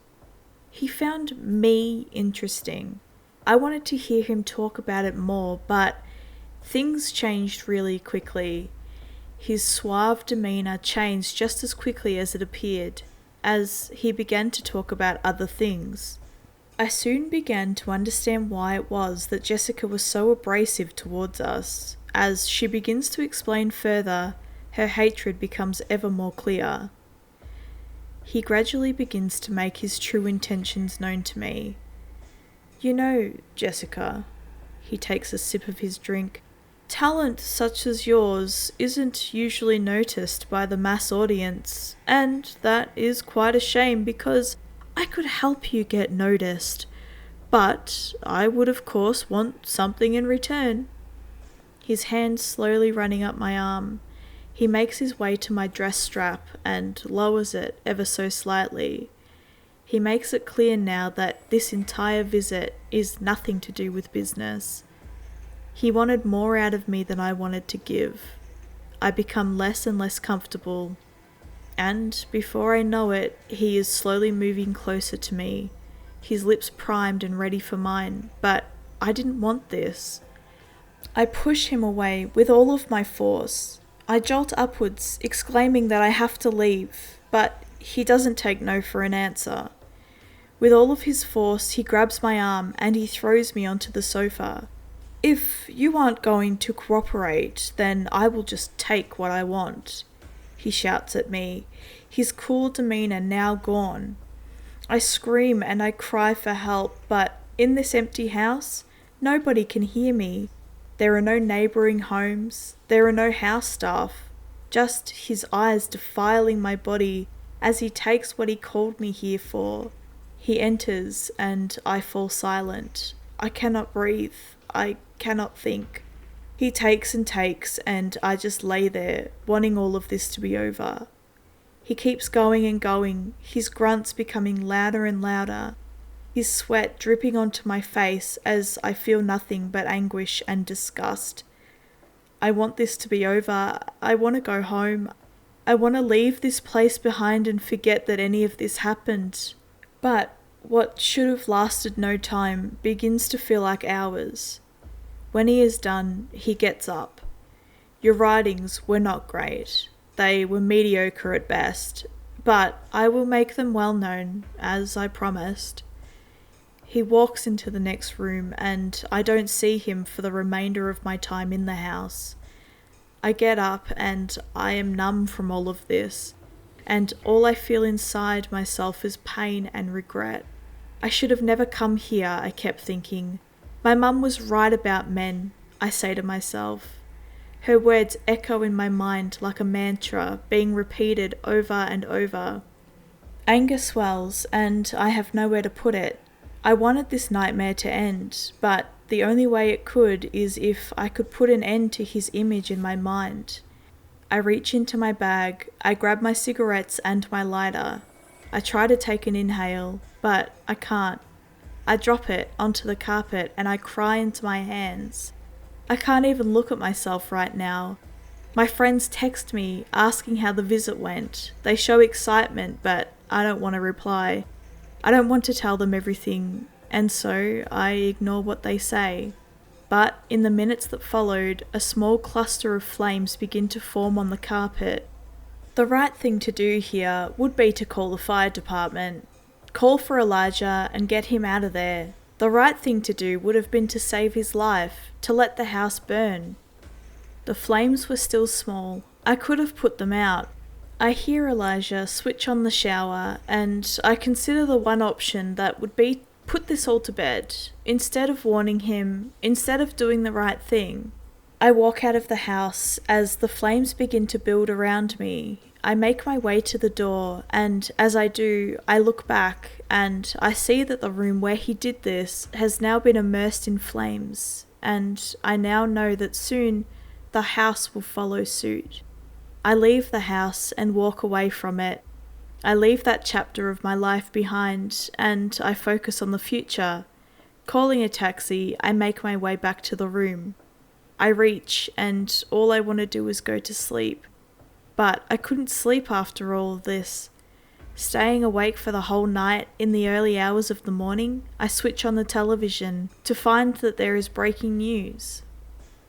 He found me interesting. I wanted to hear him talk about it more, but things changed really quickly. His suave demeanour changed just as quickly as it appeared, as he began to talk about other things. I soon began to understand why it was that Jessica was so abrasive towards us. As she begins to explain further, her hatred becomes ever more clear. He gradually begins to make his true intentions known to me. "You know, Jessica," he takes a sip of his drink, "talent such as yours isn't usually noticed by the mass audience, and that is quite a shame because I could help you get noticed, but I would of course want something in return." His hand slowly running up my arm, he makes his way to my dress strap and lowers it ever so slightly. He makes it clear now that this entire visit is nothing to do with business. He wanted more out of me than I wanted to give. I become less and less comfortable, and before I know it, he is slowly moving closer to me, his lips primed and ready for mine, but I didn't want this. I push him away with all of my force. I jolt upwards, exclaiming that I have to leave, but he doesn't take no for an answer. With all of his force, he grabs my arm and he throws me onto the sofa. "If you aren't going to cooperate, then I will just take what I want," he shouts at me, his cool demeanour now gone. I scream and I cry for help, but in this empty house, nobody can hear me. There are no neighbouring homes, there are no house staff, just his eyes defiling my body as he takes what he called me here for. He enters and I fall silent. I cannot breathe. I cannot think. He takes and I just lay there, wanting all of this to be over. He keeps going and going, his grunts becoming louder and louder, his sweat dripping onto my face as I feel nothing but anguish and disgust. I want this to be over. I want to go home. I want to leave this place behind and forget that any of this happened. But what should have lasted no time begins to feel like hours. When he is done, he gets up. "Your writings were not great. They were mediocre at best, but I will make them well known, as I promised." He walks into the next room and I don't see him for the remainder of my time in the house. I get up and I am numb from all of this, and all I feel inside myself is pain and regret. I should have never come here, I kept thinking. My mum was right about men, I say to myself. Her words echo in my mind like a mantra being repeated over and over. Anger swells, and I have nowhere to put it. I wanted this nightmare to end, but the only way it could is if I could put an end to his image in my mind. I reach into my bag, I grab my cigarettes and my lighter. I try to take an inhale, but I can't. I drop it onto the carpet and I cry into my hands. I can't even look at myself right now. My friends text me asking how the visit went. They show excitement, but I don't want to reply. I don't want to tell them everything, and so I ignore what they say. But in the minutes that followed, a small cluster of flames begin to form on the carpet. The right thing to do here would be to call the fire department. Call for Elijah and get him out of there. The right thing to do would have been to save his life, to let the house burn. The flames were still small. I could have put them out. I hear Elijah switch on the shower, and I consider the one option that would be put this all to bed. Instead of warning him, instead of doing the right thing. I walk out of the house as the flames begin to build around me. I make my way to the door, and as I do, I look back and I see that the room where he did this has now been immersed in flames, and I now know that soon the house will follow suit. I leave the house and walk away from it. I leave that chapter of my life behind and I focus on the future. Calling a taxi, I make my way back to the room. I reach and all I want to do is go to sleep. But I couldn't sleep after all of this. Staying awake for the whole night, in the early hours of the morning, I switch on the television to find that there is breaking news.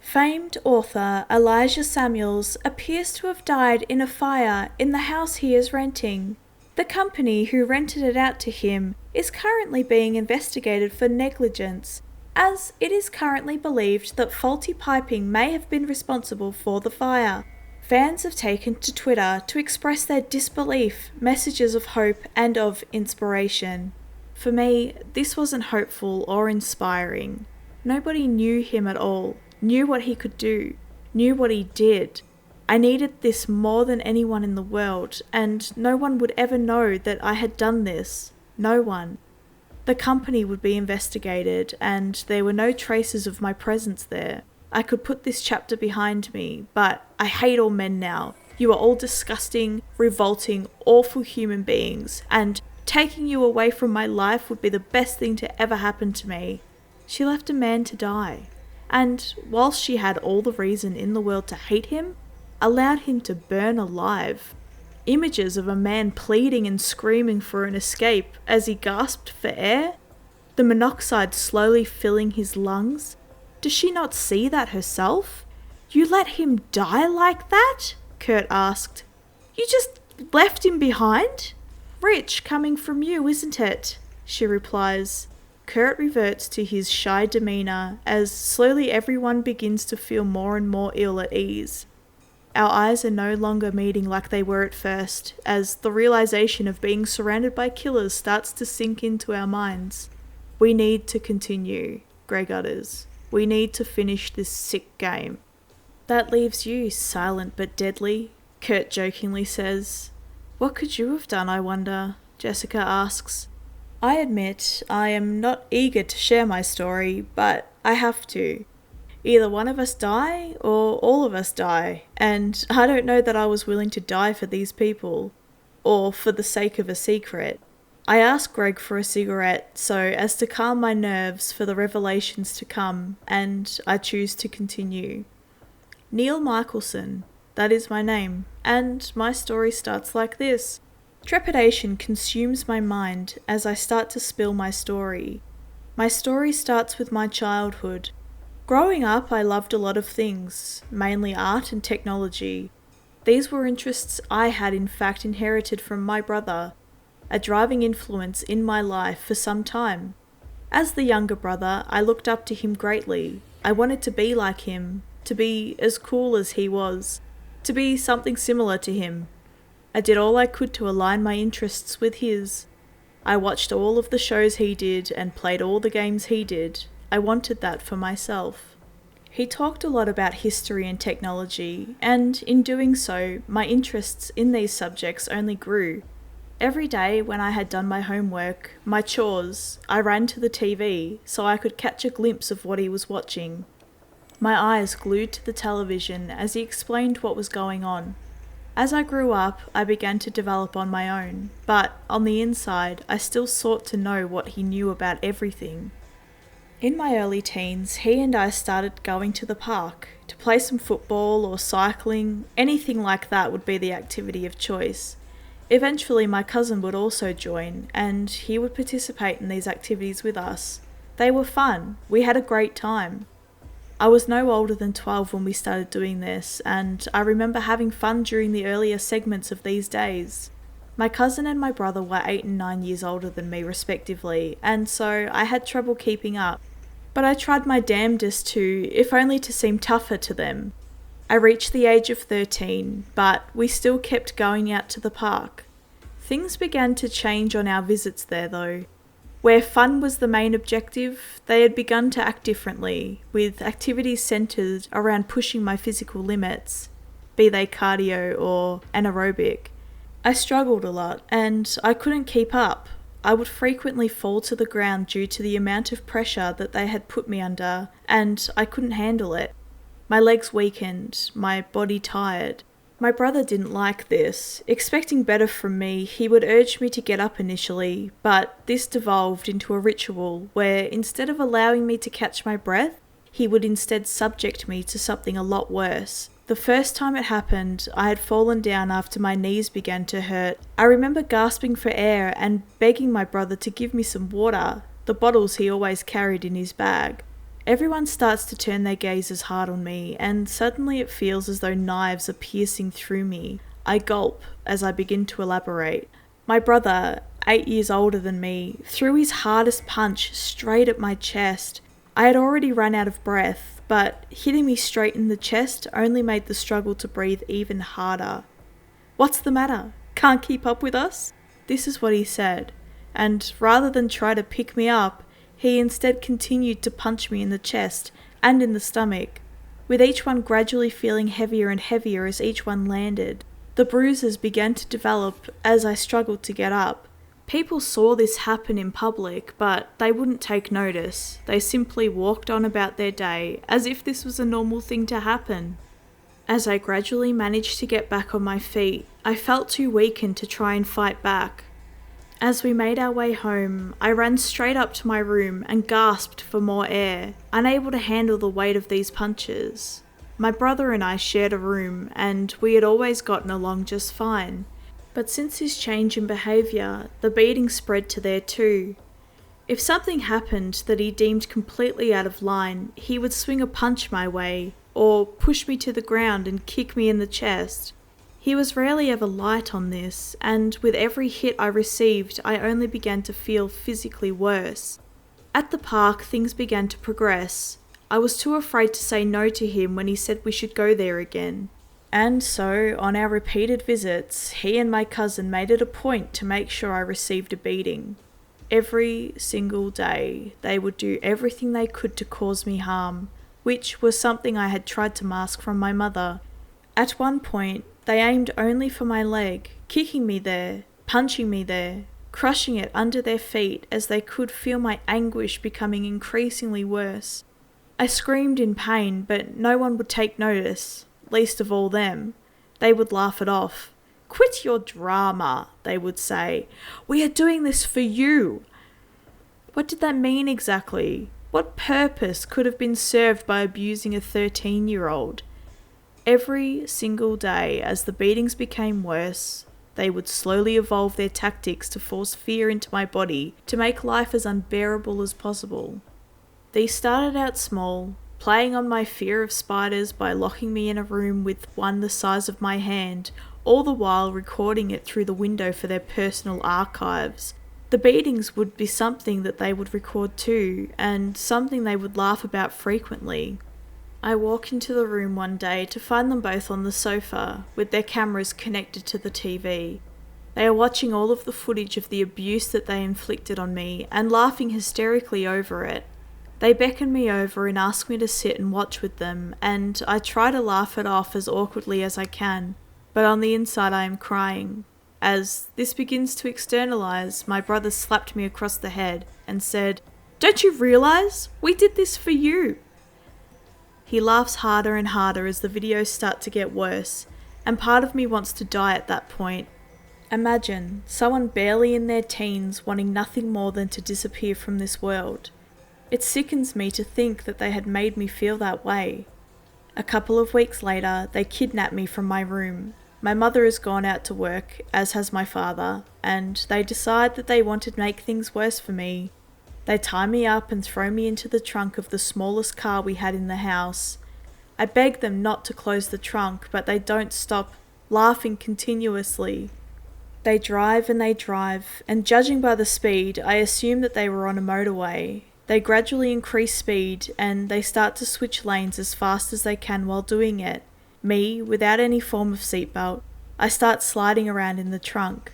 Famed author Elijah Samuels appears to have died in a fire in the house he is renting. The company who rented it out to him is currently being investigated for negligence, as it is currently believed that faulty piping may have been responsible for the fire. Fans have taken to Twitter to express their disbelief, messages of hope and of inspiration. For me, this wasn't hopeful or inspiring. Nobody knew him at all, knew what he could do, knew what he did. I needed this more than anyone in the world, and no one would ever know that I had done this. No one. The company would be investigated, and there were no traces of my presence there. I could put this chapter behind me, but I hate all men now. You are all disgusting, revolting, awful human beings, and taking you away from my life would be the best thing to ever happen to me. She left a man to die. And whilst she had all the reason in the world to hate him, allowed him to burn alive. Images of a man pleading and screaming for an escape as he gasped for air, the monoxide slowly filling his lungs. Does she not see that herself? You let him die like that? Kurt asked. You just left him behind? Rich coming from you, isn't it? She replies. Kurt reverts to his shy demeanour as slowly everyone begins to feel more and more ill at ease. Our eyes are no longer meeting like they were at first, as the realisation of being surrounded by killers starts to sink into our minds. We need to continue, Greg utters. We need to finish this sick game. That leaves you, silent but deadly, Kurt jokingly says. What could you have done, I wonder? Jessica asks. I admit I am not eager to share my story, but I have to. Either one of us die, or all of us die, and I don't know that I was willing to die for these people, or for the sake of a secret. I ask Greg for a cigarette so as to calm my nerves for the revelations to come, and I choose to continue. Neil Michelson, that is my name, and my story starts like this. Trepidation consumes my mind as I start to spill my story. My story starts with my childhood. Growing up, I loved a lot of things, mainly art and technology. These were interests I had in fact inherited from my brother, a driving influence in my life for some time. As the younger brother, I looked up to him greatly. I wanted to be like him, to be as cool as he was, to be something similar to him. I did all I could to align my interests with his. I watched all of the shows he did and played all the games he did. I wanted that for myself. He talked a lot about history and technology, and in doing so, my interests in these subjects only grew. Every day when I had done my homework, my chores, I ran to the TV so I could catch a glimpse of what he was watching. My eyes glued to the television as he explained what was going on. As I grew up, I began to develop on my own, but on the inside, I still sought to know what he knew about everything. In my early teens, he and I started going to the park to play some football or cycling. Anything like that would be the activity of choice. Eventually, my cousin would also join, and he would participate in these activities with us. They were fun. We had a great time. I was no older than 12 when we started doing this, and I remember having fun during the earlier segments of these days. My cousin and my brother were 8 and 9 years older than me respectively, and so I had trouble keeping up. But I tried my damnedest to, if only to seem tougher to them. I reached the age of 13, but we still kept going out to the park. Things began to change on our visits there though. Where fun was the main objective, they had begun to act differently, with activities centred around pushing my physical limits, be they cardio or anaerobic. I struggled a lot, and I couldn't keep up. I would frequently fall to the ground due to the amount of pressure that they had put me under, and I couldn't handle it. My legs weakened, my body tired. My brother didn't like this. Expecting better from me, he would urge me to get up initially, but this devolved into a ritual where instead of allowing me to catch my breath, he would instead subject me to something a lot worse. The first time it happened, I had fallen down after my knees began to hurt. I remember gasping for air and begging my brother to give me some water, the bottles he always carried in his bag. Everyone starts to turn their gazes hard on me, and suddenly it feels as though knives are piercing through me. I gulp as I begin to elaborate. My brother, 8 years older than me, threw his hardest punch straight at my chest. I had already run out of breath, but hitting me straight in the chest only made the struggle to breathe even harder. "What's the matter? Can't keep up with us?" This is what he said, and rather than try to pick me up, he instead continued to punch me in the chest and in the stomach, with each one gradually feeling heavier and heavier as each one landed. The bruises began to develop as I struggled to get up. People saw this happen in public, but they wouldn't take notice. They simply walked on about their day as if this was a normal thing to happen. As I gradually managed to get back on my feet, I felt too weakened to try and fight back. As we made our way home, I ran straight up to my room and gasped for more air, unable to handle the weight of these punches. My brother and I shared a room, and we had always gotten along just fine. But since his change in behaviour, the beating spread to there too. If something happened that he deemed completely out of line, he would swing a punch my way, or push me to the ground and kick me in the chest. He was rarely ever light on this, and with every hit I received, I only began to feel physically worse. At the park, things began to progress. I was too afraid to say no to him when he said we should go there again. And so, on our repeated visits, he and my cousin made it a point to make sure I received a beating. Every single day, they would do everything they could to cause me harm, which was something I had tried to mask from my mother. At one point, they aimed only for my leg, kicking me there, punching me there, crushing it under their feet as they could feel my anguish becoming increasingly worse. I screamed in pain, but no one would take notice, least of all them. They would laugh it off. "Quit your drama," they would say. "We are doing this for you." What did that mean exactly? What purpose could have been served by abusing a 13-year-old? Every single day, as the beatings became worse, they would slowly evolve their tactics to force fear into my body to make life as unbearable as possible. These started out small, playing on my fear of spiders by locking me in a room with one the size of my hand, all the while recording it through the window for their personal archives. The beatings would be something that they would record too, and something they would laugh about frequently. I walk into the room one day to find them both on the sofa, with their cameras connected to the TV. They are watching all of the footage of the abuse that they inflicted on me and laughing hysterically over it. They beckon me over and ask me to sit and watch with them, and I try to laugh it off as awkwardly as I can, but on the inside I am crying. As this begins to externalize, my brother slapped me across the head and said, "Don't you realize? We did this for you." He laughs harder and harder as the videos start to get worse, and part of me wants to die at that point. Imagine someone barely in their teens wanting nothing more than to disappear from this world. It sickens me to think that they had made me feel that way. A couple of weeks later, they kidnapped me from my room. My mother has gone out to work, as has my father, and they decide that they want to make things worse for me. They tie me up and throw me into the trunk of the smallest car we had in the house. I beg them not to close the trunk, but they don't stop, laughing continuously. They drive, and judging by the speed, I assume that they were on a motorway. They gradually increase speed, and they start to switch lanes as fast as they can while doing it. Me, without any form of seatbelt, I start sliding around in the trunk.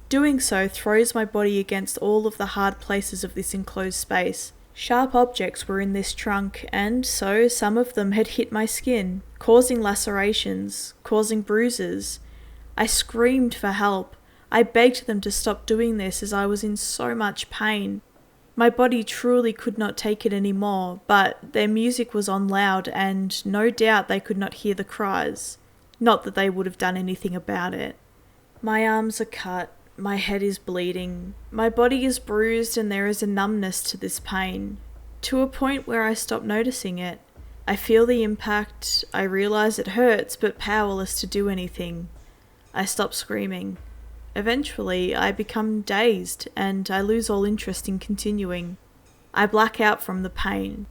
Doing so throws my body against all of the hard places of this enclosed space. Sharp objects were in this trunk, and so some of them had hit my skin, causing lacerations, causing bruises. I screamed for help. I begged them to stop doing this as I was in so much pain. My body truly could not take it anymore, but their music was on loud and no doubt they could not hear the cries. Not that they would have done anything about it. My arms are cut, my head is bleeding, my body is bruised and there is a numbness to this pain, to a point where I stop noticing it. I feel the impact, I realise it hurts but powerless to do anything. I stop screaming. Eventually, I become dazed and I lose all interest in continuing. I black out from the pain.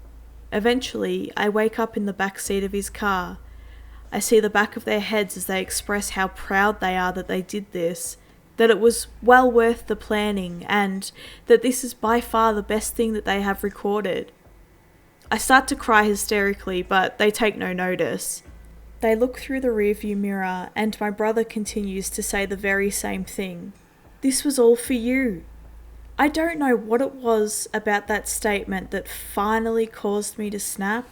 Eventually, I wake up in the back seat of his car. I see the back of their heads as they express how proud they are that they did this, that it was well worth the planning, and that this is by far the best thing that they have recorded. I start to cry hysterically, but they take no notice. They look through the rearview mirror and my brother continues to say the very same thing. This was all for you. I don't know what it was about that statement that finally caused me to snap,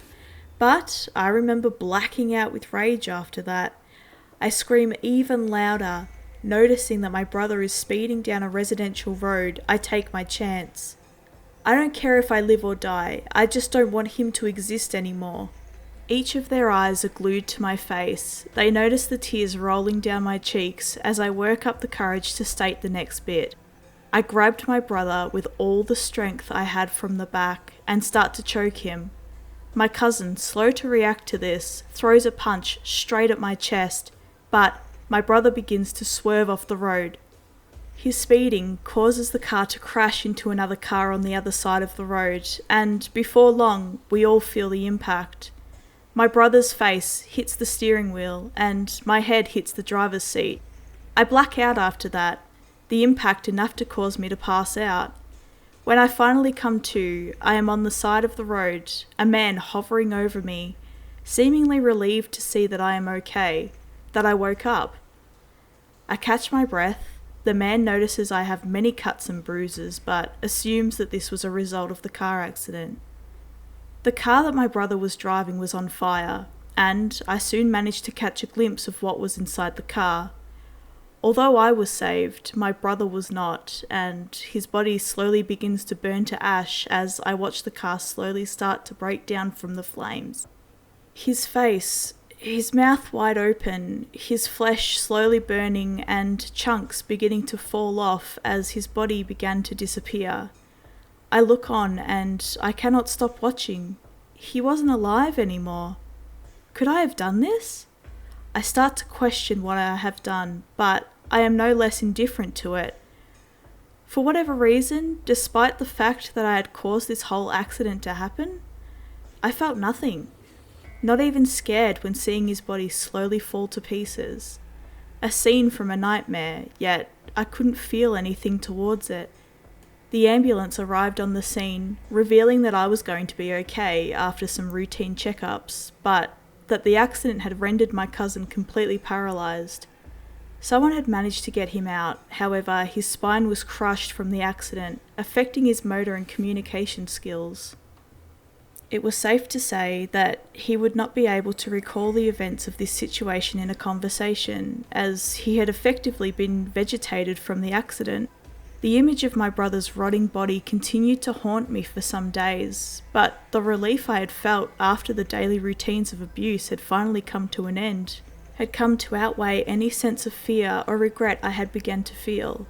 but I remember blacking out with rage after that. I scream even louder, noticing that my brother is speeding down a residential road. I take my chance. I don't care if I live or die, I just don't want him to exist anymore. Each of their eyes are glued to my face. They notice the tears rolling down my cheeks as I work up the courage to state the next bit. I grabbed my brother with all the strength I had from the back and start to choke him. My cousin, slow to react to this, throws a punch straight at my chest, but my brother begins to swerve off the road. His speeding causes the car to crash into another car on the other side of the road, and before long, we all feel the impact. My brother's face hits the steering wheel and my head hits the driver's seat. I black out after that, the impact enough to cause me to pass out. When I finally come to, I am on the side of the road, a man hovering over me, seemingly relieved to see that I am okay, that I woke up. I catch my breath. The man notices I have many cuts and bruises, but assumes that this was a result of the car accident. The car that my brother was driving was on fire, and I soon managed to catch a glimpse of what was inside the car. Although I was saved, my brother was not, and his body slowly begins to burn to ash as I watch the car slowly start to break down from the flames. His face, his mouth wide open, his flesh slowly burning and chunks beginning to fall off as his body began to disappear. I look on and I cannot stop watching. He wasn't alive anymore. Could I have done this? I start to question what I have done, but I am no less indifferent to it. For whatever reason, despite the fact that I had caused this whole accident to happen, I felt nothing. Not even scared when seeing his body slowly fall to pieces. A scene from a nightmare, yet I couldn't feel anything towards it. The ambulance arrived on the scene, revealing that I was going to be okay after some routine checkups, but that the accident had rendered my cousin completely paralysed. Someone had managed to get him out, however, his spine was crushed from the accident, affecting his motor and communication skills. it was safe to say that he would not be able to recall the events of this situation in a conversation, as he had effectively been vegetated from the accident. The image of my brother's rotting body continued to haunt me for some days, but the relief I had felt after the daily routines of abuse had finally come to an end, had come to outweigh any sense of fear or regret I had begun to feel.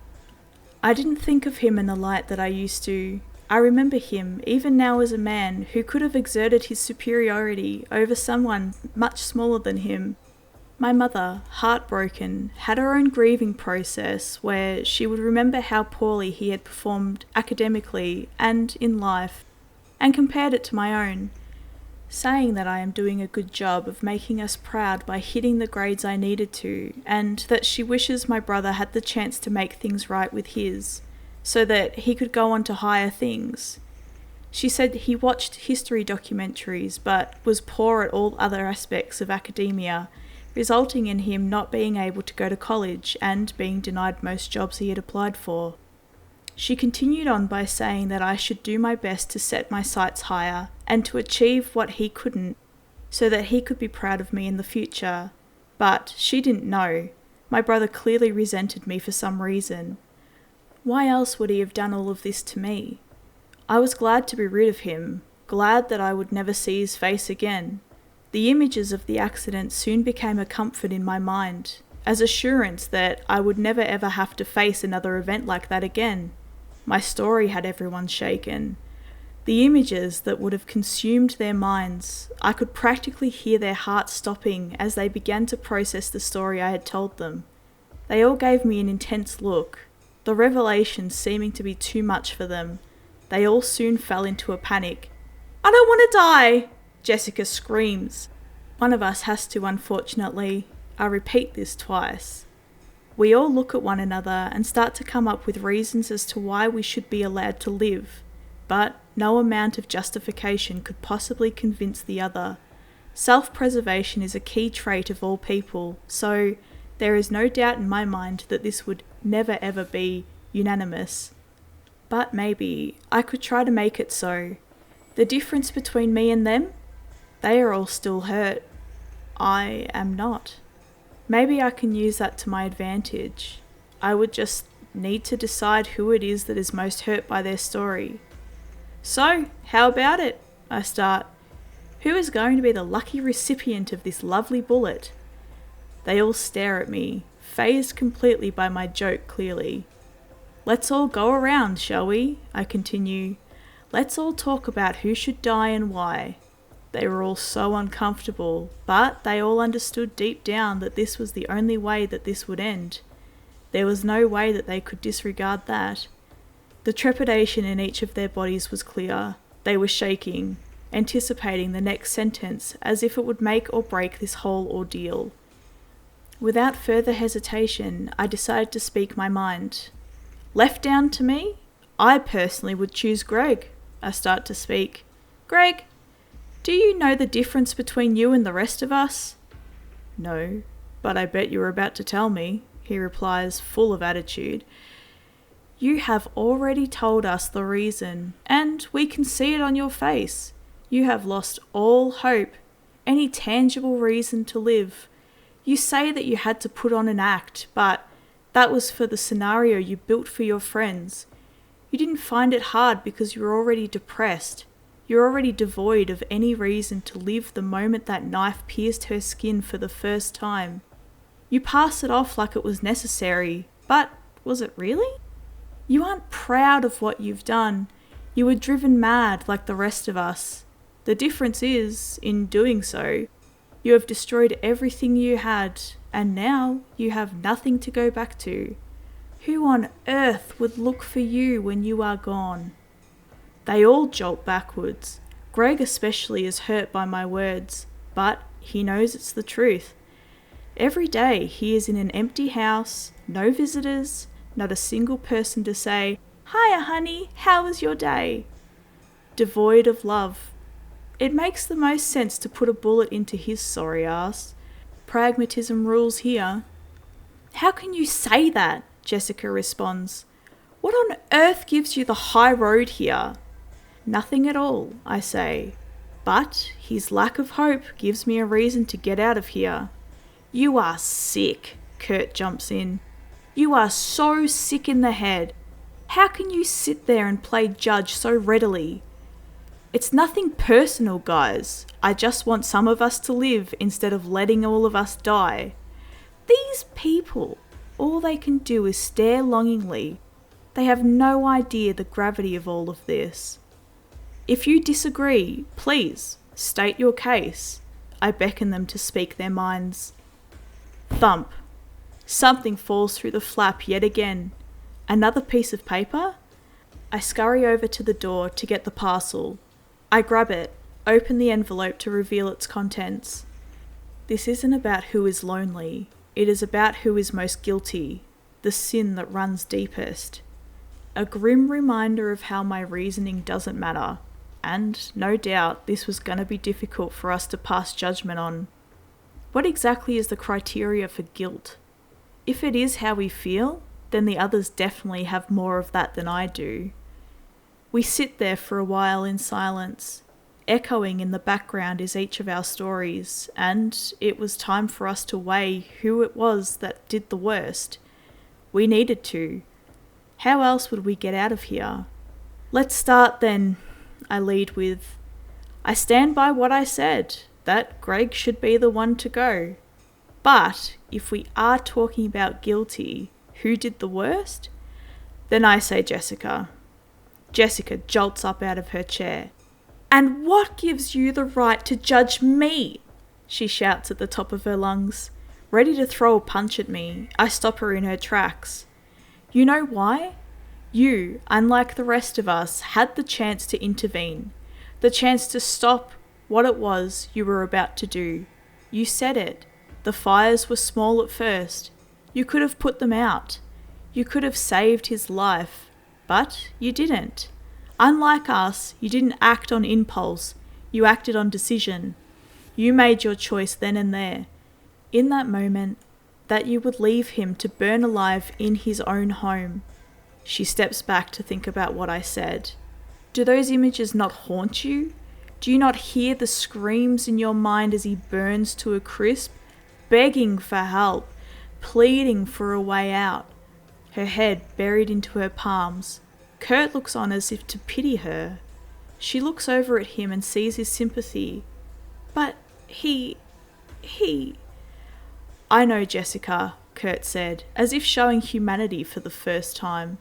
I didn't think of him in the light that I used to. I remember him, even now as a man, who could have exerted his superiority over someone much smaller than him. My mother, heartbroken, had her own grieving process where she would remember how poorly he had performed academically and in life, and compared it to my own, saying that I am doing a good job of making us proud by hitting the grades I needed to, and that she wishes my brother had the chance to make things right with his, so that he could go on to higher things. She said he watched history documentaries but was poor at all other aspects of academia, resulting in him not being able to go to college and being denied most jobs he had applied for. She continued on by saying that I should do my best to set my sights higher and to achieve what he couldn't, so that he could be proud of me in the future. But she didn't know. My brother clearly resented me for some reason. Why else would he have done all of this to me? I was glad to be rid of him, glad that I would never see his face again. The images of the accident soon became a comfort in my mind, as assurance that I would never ever have to face another event like that again. My story had everyone shaken. The images that would have consumed their minds, I could practically hear their hearts stopping as they began to process the story I had told them. They all gave me an intense look, the revelations seeming to be too much for them. They all soon fell into a panic. "I don't want to die!" Jessica screams. One of us has to, unfortunately. I repeat this twice. We all look at one another and start to come up with reasons as to why we should be allowed to live, but no amount of justification could possibly convince the other. Self-preservation is a key trait of all people, so there is no doubt in my mind that this would never ever be unanimous. But maybe I could try to make it so. The difference between me and them? They are all still hurt. I am not. Maybe I can use that to my advantage. I would just need to decide who it is that is most hurt by their story. "So, how about it?" I start. "Who is going to be the lucky recipient of this lovely bullet?" They all stare at me, fazed completely by my joke clearly. "Let's all go around, shall we?" I continue. "Let's all talk about who should die and why." They were all so uncomfortable, but they all understood deep down that this was the only way that this would end. There was no way that they could disregard that. The trepidation in each of their bodies was clear. They were shaking, anticipating the next sentence as if it would make or break this whole ordeal. Without further hesitation, I decided to speak my mind. Left down to me, I personally would choose Greg. I start to speak. "Greg, do you know the difference between you and the rest of us?" "No, but I bet you were about to tell me," he replies, full of attitude. "You have already told us the reason, and we can see it on your face. You have lost all hope, any tangible reason to live. You say that you had to put on an act, but that was for the scenario you built for your friends. You didn't find it hard because you were already depressed. You're already devoid of any reason to live the moment that knife pierced her skin for the first time. You pass it off like it was necessary, but was it really? You aren't proud of what you've done. You were driven mad like the rest of us. The difference is, in doing so, you have destroyed everything you had, and now you have nothing to go back to. Who on earth would look for you when you are gone?" They all jolt backwards. Greg especially is hurt by my words, but he knows it's the truth. Every day he is in an empty house, no visitors, not a single person to say, "Hiya honey, how was your day?" Devoid of love. It makes the most sense to put a bullet into his sorry ass. Pragmatism rules here. "How can you say that?" Jessica responds. "What on earth gives you the high road here?" "Nothing at all," I say. But his lack of hope gives me a reason to get out of here. You are sick, Kurt jumps in. You are so sick in the head. How can you sit there and play judge so readily? It's nothing personal, guys. I just want some of us to live instead of letting all of us die. These people, all they can do is stare longingly. They have no idea the gravity of all of this. If you disagree, please state your case. I beckon them to speak their minds. Thump. Something falls through the flap yet again. Another piece of paper? I scurry over to the door to get the parcel. I grab it, open the envelope to reveal its contents. This isn't about who is lonely. It is about who is most guilty, the sin that runs deepest. A grim reminder of how my reasoning doesn't matter, and no doubt this was going to be difficult for us to pass judgment on. What exactly is the criteria for guilt? If it is how we feel, then the others definitely have more of that than I do. We sit there for a while in silence. Echoing in the background is each of our stories, and it was time for us to weigh who it was that did the worst. We needed to. How else would we get out of here? Let's start then, I lead with. I stand by what I said, that Greg should be the one to go. But if we are talking about guilty, who did the worst? Then I say Jessica. Jessica jolts up out of her chair. And what gives you the right to judge me? She shouts at the top of her lungs. Ready to throw a punch at me, I stop her in her tracks. You know why? You, unlike the rest of us, had the chance to intervene. The chance to stop what it was you were about to do. You said it. The fires were small at first. You could have put them out. You could have saved his life. But you didn't. Unlike us, you didn't act on impulse. You acted on decision. You made your choice then and there. In that moment, that you would leave him to burn alive in his own home. She steps back to think about what I said. Do those images not haunt you? Do you not hear the screams in your mind as he burns to a crisp, begging for help, pleading for a way out? Her head buried into her palms. Kurt looks on as if to pity her. She looks over at him and sees his sympathy. But he... I know, Jessica, Kurt said, as if showing humanity for the first time.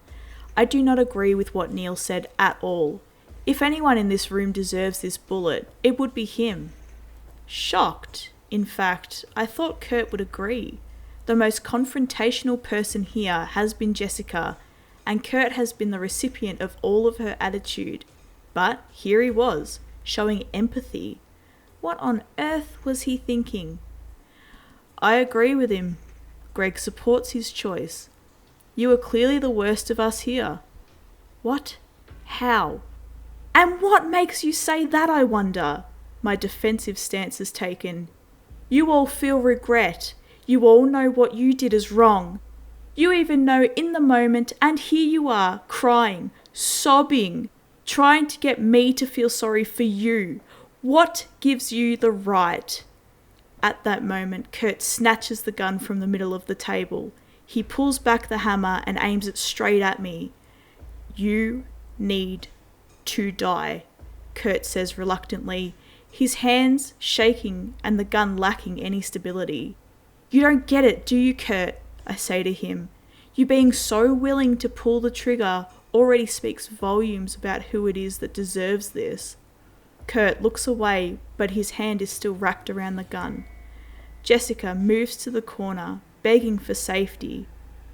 I do not agree with what Neil said at all. If anyone in this room deserves this bullet, it would be him. Shocked, in fact, I thought Kurt would agree. The most confrontational person here has been Jessica, and Kurt has been the recipient of all of her attitude. But here he was, showing empathy. What on earth was he thinking? I agree with him. Greg supports his choice. You are clearly the worst of us here. What? How? And what makes you say that, I wonder? My defensive stance is taken. You all feel regret. You all know what you did is wrong. You even know in the moment, and here you are, crying, sobbing, trying to get me to feel sorry for you. What gives you the right? At that moment, Kurt snatches the gun from the middle of the table. He pulls back the hammer and aims it straight at me. You need to die, Kurt says reluctantly, his hands shaking and the gun lacking any stability. You don't get it, do you, Kurt? I say to him. You being so willing to pull the trigger already speaks volumes about who it is that deserves this. Kurt looks away, but his hand is still wrapped around the gun. Jessica moves to the corner, begging for safety,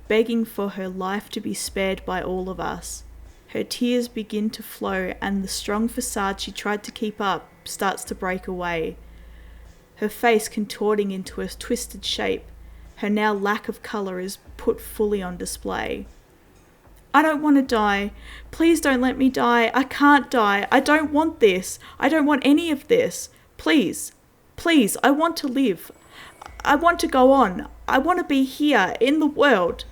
begging for her life to be spared by all of us. Her tears begin to flow, and the strong facade she tried to keep up starts to break away. Her face contorting into a twisted shape, her now lack of colour is put fully on display. I don't want to die. Please don't let me die. I can't die. I don't want this. I don't want any of this. Please, please, I want to live. I want to go on. I want to be here in the world.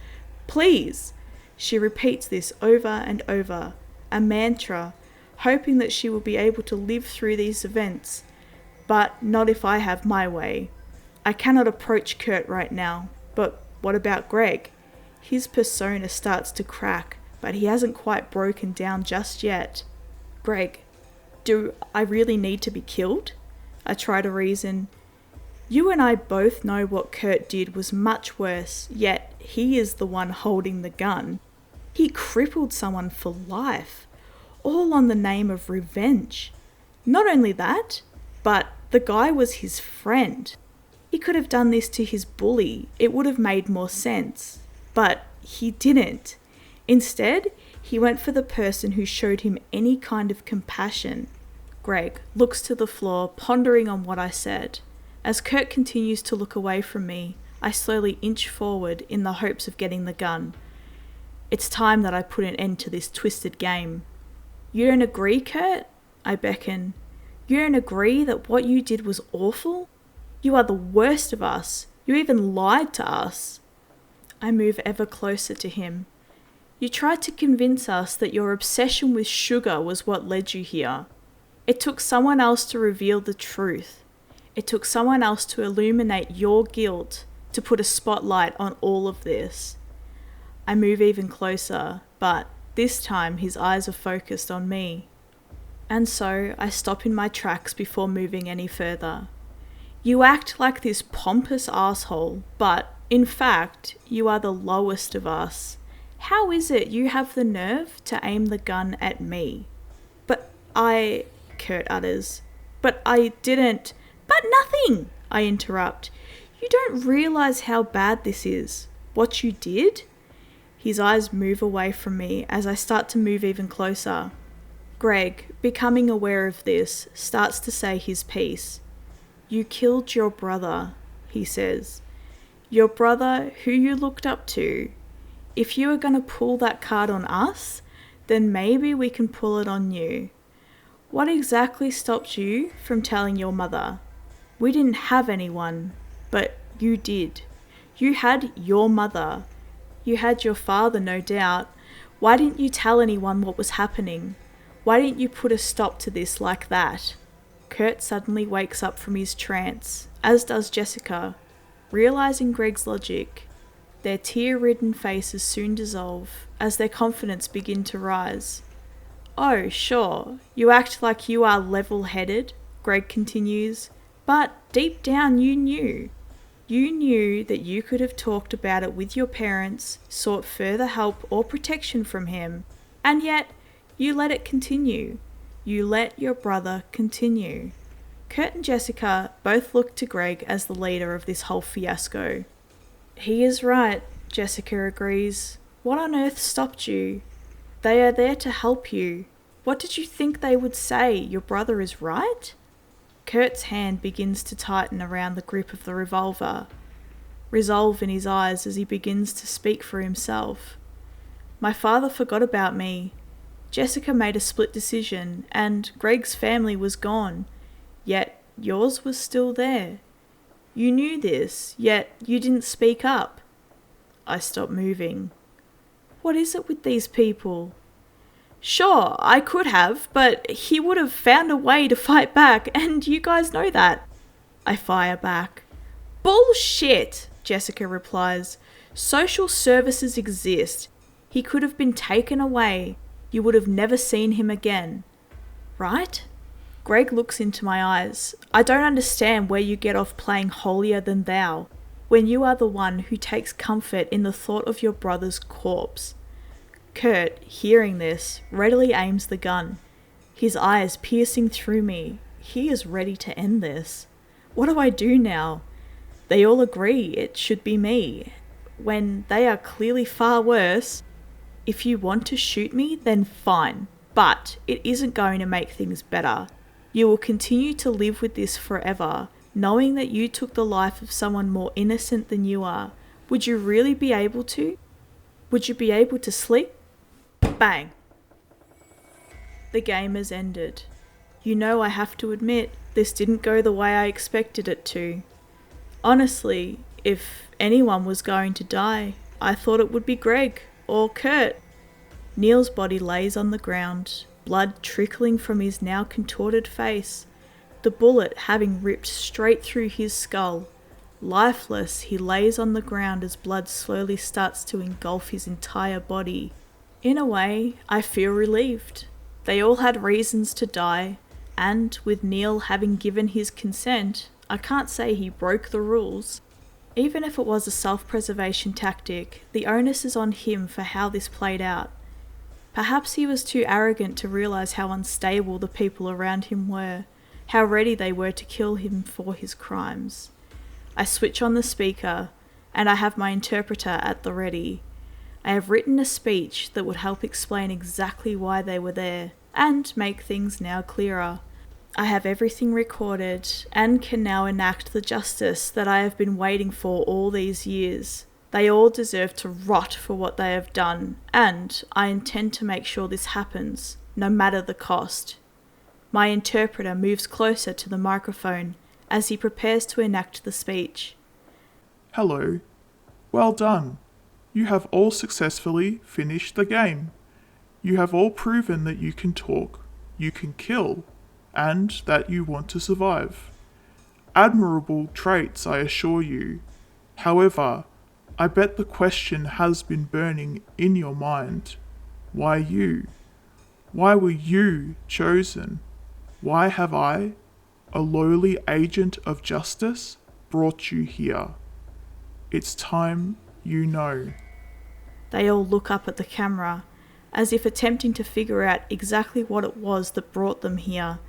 Please. She repeats this over and over, a mantra, hoping that she will be able to live through these events. But not if I have my way. I cannot approach Kurt right now, but what about Greg? His persona starts to crack, but he hasn't quite broken down just yet. Greg, do I really need to be killed? I try to reason. You and I both know what Kurt did was much worse, yet he is the one holding the gun. He crippled someone for life, all on the name of revenge. Not only that, but the guy was his friend. He could have done this to his bully. It would have made more sense. But he didn't. Instead, he went for the person who showed him any kind of compassion. Greg looks to the floor, pondering on what I said. As Kurt continues to look away from me, I slowly inch forward in the hopes of getting the gun. It's time that I put an end to this twisted game. You don't agree, Kurt? I beckon. You don't agree that what you did was awful? You are the worst of us. You even lied to us. I move ever closer to him. You tried to convince us that your obsession with sugar was what led you here. It took someone else to reveal the truth. It took someone else to illuminate your guilt, to put a spotlight on all of this. I move even closer, but this time his eyes are focused on me. And so I stop in my tracks before moving any further. You act like this pompous asshole, but in fact, you are the lowest of us. How is it you have the nerve to aim the gun at me? Kurt utters. But I didn't. But nothing, I interrupt. You don't realize how bad this is. What you did? His eyes move away from me as I start to move even closer. Greg, becoming aware of this, starts to say his piece. You killed your brother, he says. Your brother who you looked up to. If you are going to pull that card on us, then maybe we can pull it on you. What exactly stopped you from telling your mother? We didn't have anyone, but you did. You had your mother. You had your father, no doubt. Why didn't you tell anyone what was happening? Why didn't you put a stop to this like that? Kurt suddenly wakes up from his trance, as does Jessica. Realizing Greg's logic, their tear-ridden faces soon dissolve as their confidence begin to rise. Oh, sure, you act like you are level-headed, Greg continues, but deep down you knew. You knew that you could have talked about it with your parents, sought further help or protection from him, and yet you let it continue. You let your brother continue. Kurt and Jessica both look to Greg as the leader of this whole fiasco. He is right, Jessica agrees. What on earth stopped you? They are there to help you. What did you think they would say? Your brother is right? Kurt's hand begins to tighten around the grip of the revolver, resolve in his eyes as he begins to speak for himself. My father forgot about me. Jessica made a split decision, and Greg's family was gone, yet yours was still there. You knew this, yet you didn't speak up. I stopped moving. What is it with these people? Sure, I could have, but he would have found a way to fight back, and you guys know that. I fire back. Bullshit, Jessica replies. Social services exist. He could have been taken away. You would have never seen him again. Right? Greg looks into my eyes. I don't understand where you get off playing holier than thou, when you are the one who takes comfort in the thought of your brother's corpse. Kurt, hearing this, readily aims the gun, his eyes piercing through me. He is ready to end this. What do I do now? They all agree it should be me, when they are clearly far worse. If you want to shoot me, then fine, but it isn't going to make things better. You will continue to live with this forever, knowing that you took the life of someone more innocent than you are. Would you really be able to? Would you be able to sleep? Bang! The game has ended. You know, I have to admit, this didn't go the way I expected it to. Honestly, if anyone was going to die, I thought it would be Greg or Kurt. Neil's body lays on the ground. blood trickling from his now contorted face, the bullet having ripped straight through his skull. Lifeless, he lays on the ground as blood slowly starts to engulf his entire body. In a way, I feel relieved. They all had reasons to die, and with Neil having given his consent, I can't say he broke the rules. Even if it was a self-preservation tactic, the onus is on him for how this played out. Perhaps he was too arrogant to realise how unstable the people around him were, how ready they were to kill him for his crimes. I switch on the speaker, and I have my interpreter at the ready. I have written a speech that would help explain exactly why they were there, and make things now clearer. I have everything recorded, and can now enact the justice that I have been waiting for all these years. They all deserve to rot for what they have done, and I intend to make sure this happens, no matter the cost. My interpreter moves closer to the microphone as he prepares to enact the speech. Hello. Well done. You have all successfully finished the game. You have all proven that you can talk, you can kill, and that you want to survive. Admirable traits, I assure you. However, I bet the question has been burning in your mind. Why you? Why were you chosen? Why have I, a lowly agent of justice, brought you here? It's time you know. They all look up at the camera, as if attempting to figure out exactly what it was that brought them here.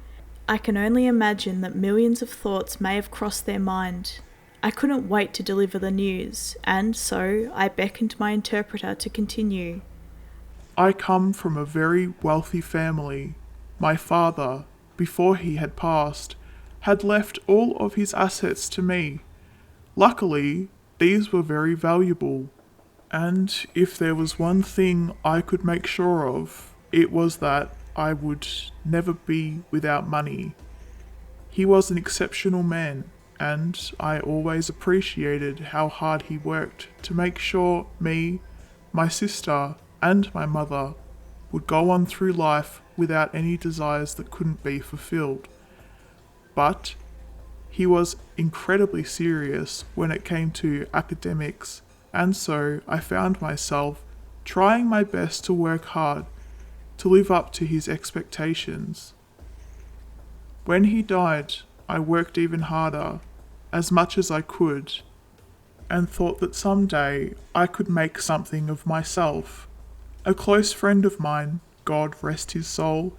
I can only imagine that millions of thoughts may have crossed their mind. I couldn't wait to deliver the news, and so I beckoned my interpreter to continue. I come from a very wealthy family. My father, before he had passed, had left all of his assets to me. Luckily, these were very valuable, and if there was one thing I could make sure of, it was that I would never be without money. He was an exceptional man, and I always appreciated how hard he worked to make sure me, my sister, and my mother would go on through life without any desires that couldn't be fulfilled. But he was incredibly serious when it came to academics, and so I found myself trying my best to work hard to live up to his expectations. When he died, I worked even harder, as much as I could, and thought that someday I could make something of myself. A close friend of mine, God rest his soul,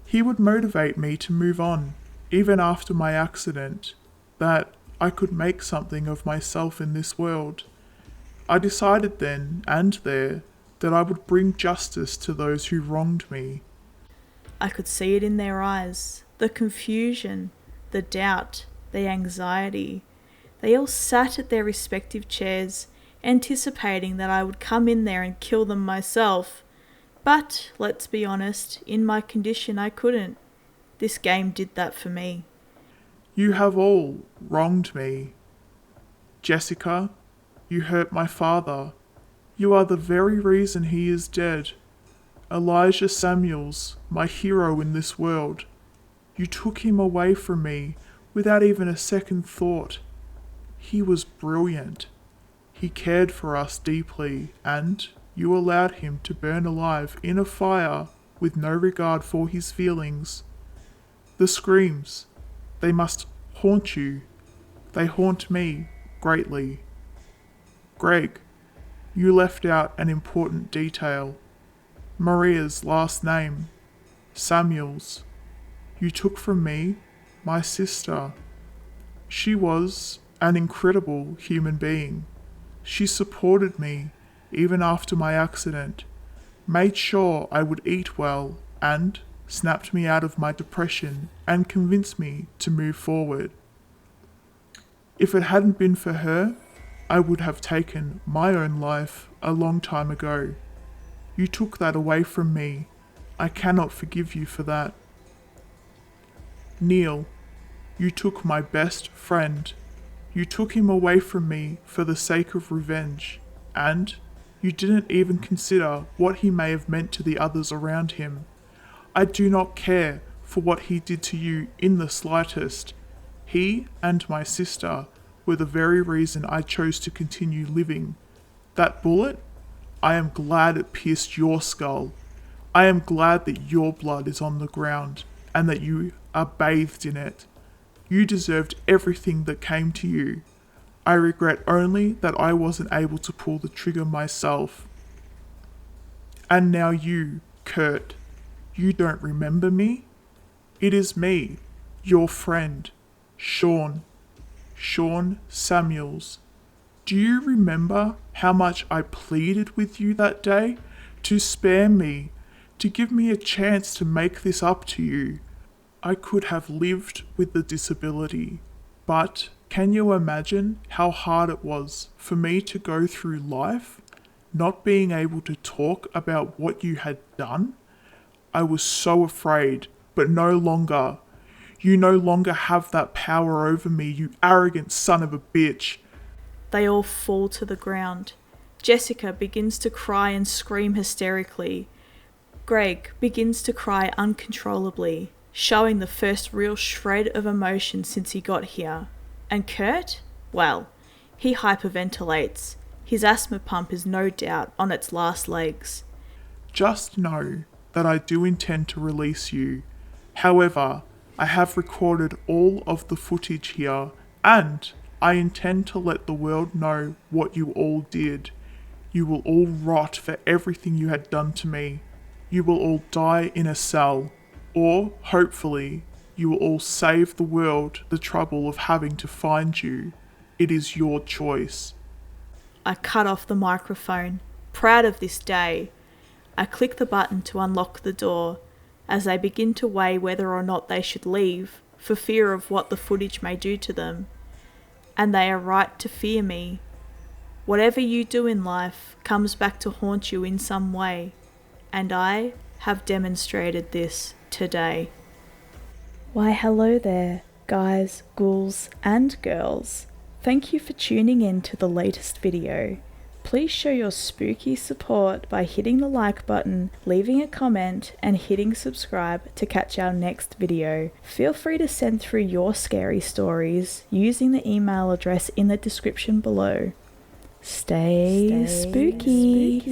he would motivate me to move on, even after my accident, that I could make something of myself in this world. I decided then and there that I would bring justice to those who wronged me. I could see it in their eyes, the confusion, the doubt, the anxiety. They all sat at their respective chairs, anticipating that I would come in there and kill them myself. But, let's be honest, in my condition I couldn't. This game did that for me. You have all wronged me. Jessica, you hurt my father. You are the very reason he is dead. Elijah Samuels, my hero in this world. You took him away from me without even a second thought. He was brilliant. He cared for us deeply, and you allowed him to burn alive in a fire with no regard for his feelings. The screams, they must haunt you. They haunt me greatly. Greg, you left out an important detail. Maria's last name, Samuels. You took from me my sister. She was an incredible human being. She supported me even after my accident, made sure I would eat well, and snapped me out of my depression and convinced me to move forward. If it hadn't been for her, I would have taken my own life a long time ago. You took that away from me. I cannot forgive you for that. Neil, you took my best friend. You took him away from me for the sake of revenge, and you didn't even consider what he may have meant to the others around him. I do not care for what he did to you in the slightest. He and my sister were the very reason I chose to continue living. That bullet, I am glad it pierced your skull. I am glad that your blood is on the ground and that you are bathed in it. You deserved everything that came to you. I regret only that I wasn't able to pull the trigger myself. And now you, Kurt, you don't remember me? It is me, your friend, Sean Samuels. Do you remember how much I pleaded with you that day to spare me, to give me a chance to make this up to you? I could have lived with the disability, but can you imagine how hard it was for me to go through life, not being able to talk about what you had done? I was so afraid, but no longer. You no longer have that power over me, you arrogant son of a bitch. They all fall to the ground. Jessica begins to cry and scream hysterically. Greg begins to cry uncontrollably, showing the first real shred of emotion since he got here. And Kurt? Well, he hyperventilates. His asthma pump is no doubt on its last legs. Just know that I do intend to release you. However, I have recorded all of the footage here, and I intend to let the world know what you all did. You will all rot for everything you had done to me. You will all die in a cell, or, hopefully, you will all save the world the trouble of having to find you. It is your choice. I cut off the microphone, proud of this day. I click the button to unlock the door, as they begin to weigh whether or not they should leave, for fear of what the footage may do to them. And they are right to fear me. Whatever you do in life comes back to haunt you in some way, and I have demonstrated this today. Why hello there, guys, ghouls and girls. Thank you for tuning in to the latest video. Please show your spooky support by hitting the like button, leaving a comment, and hitting subscribe to catch our next video. Feel free to send through your scary stories using the email address in the description below. Stay spooky.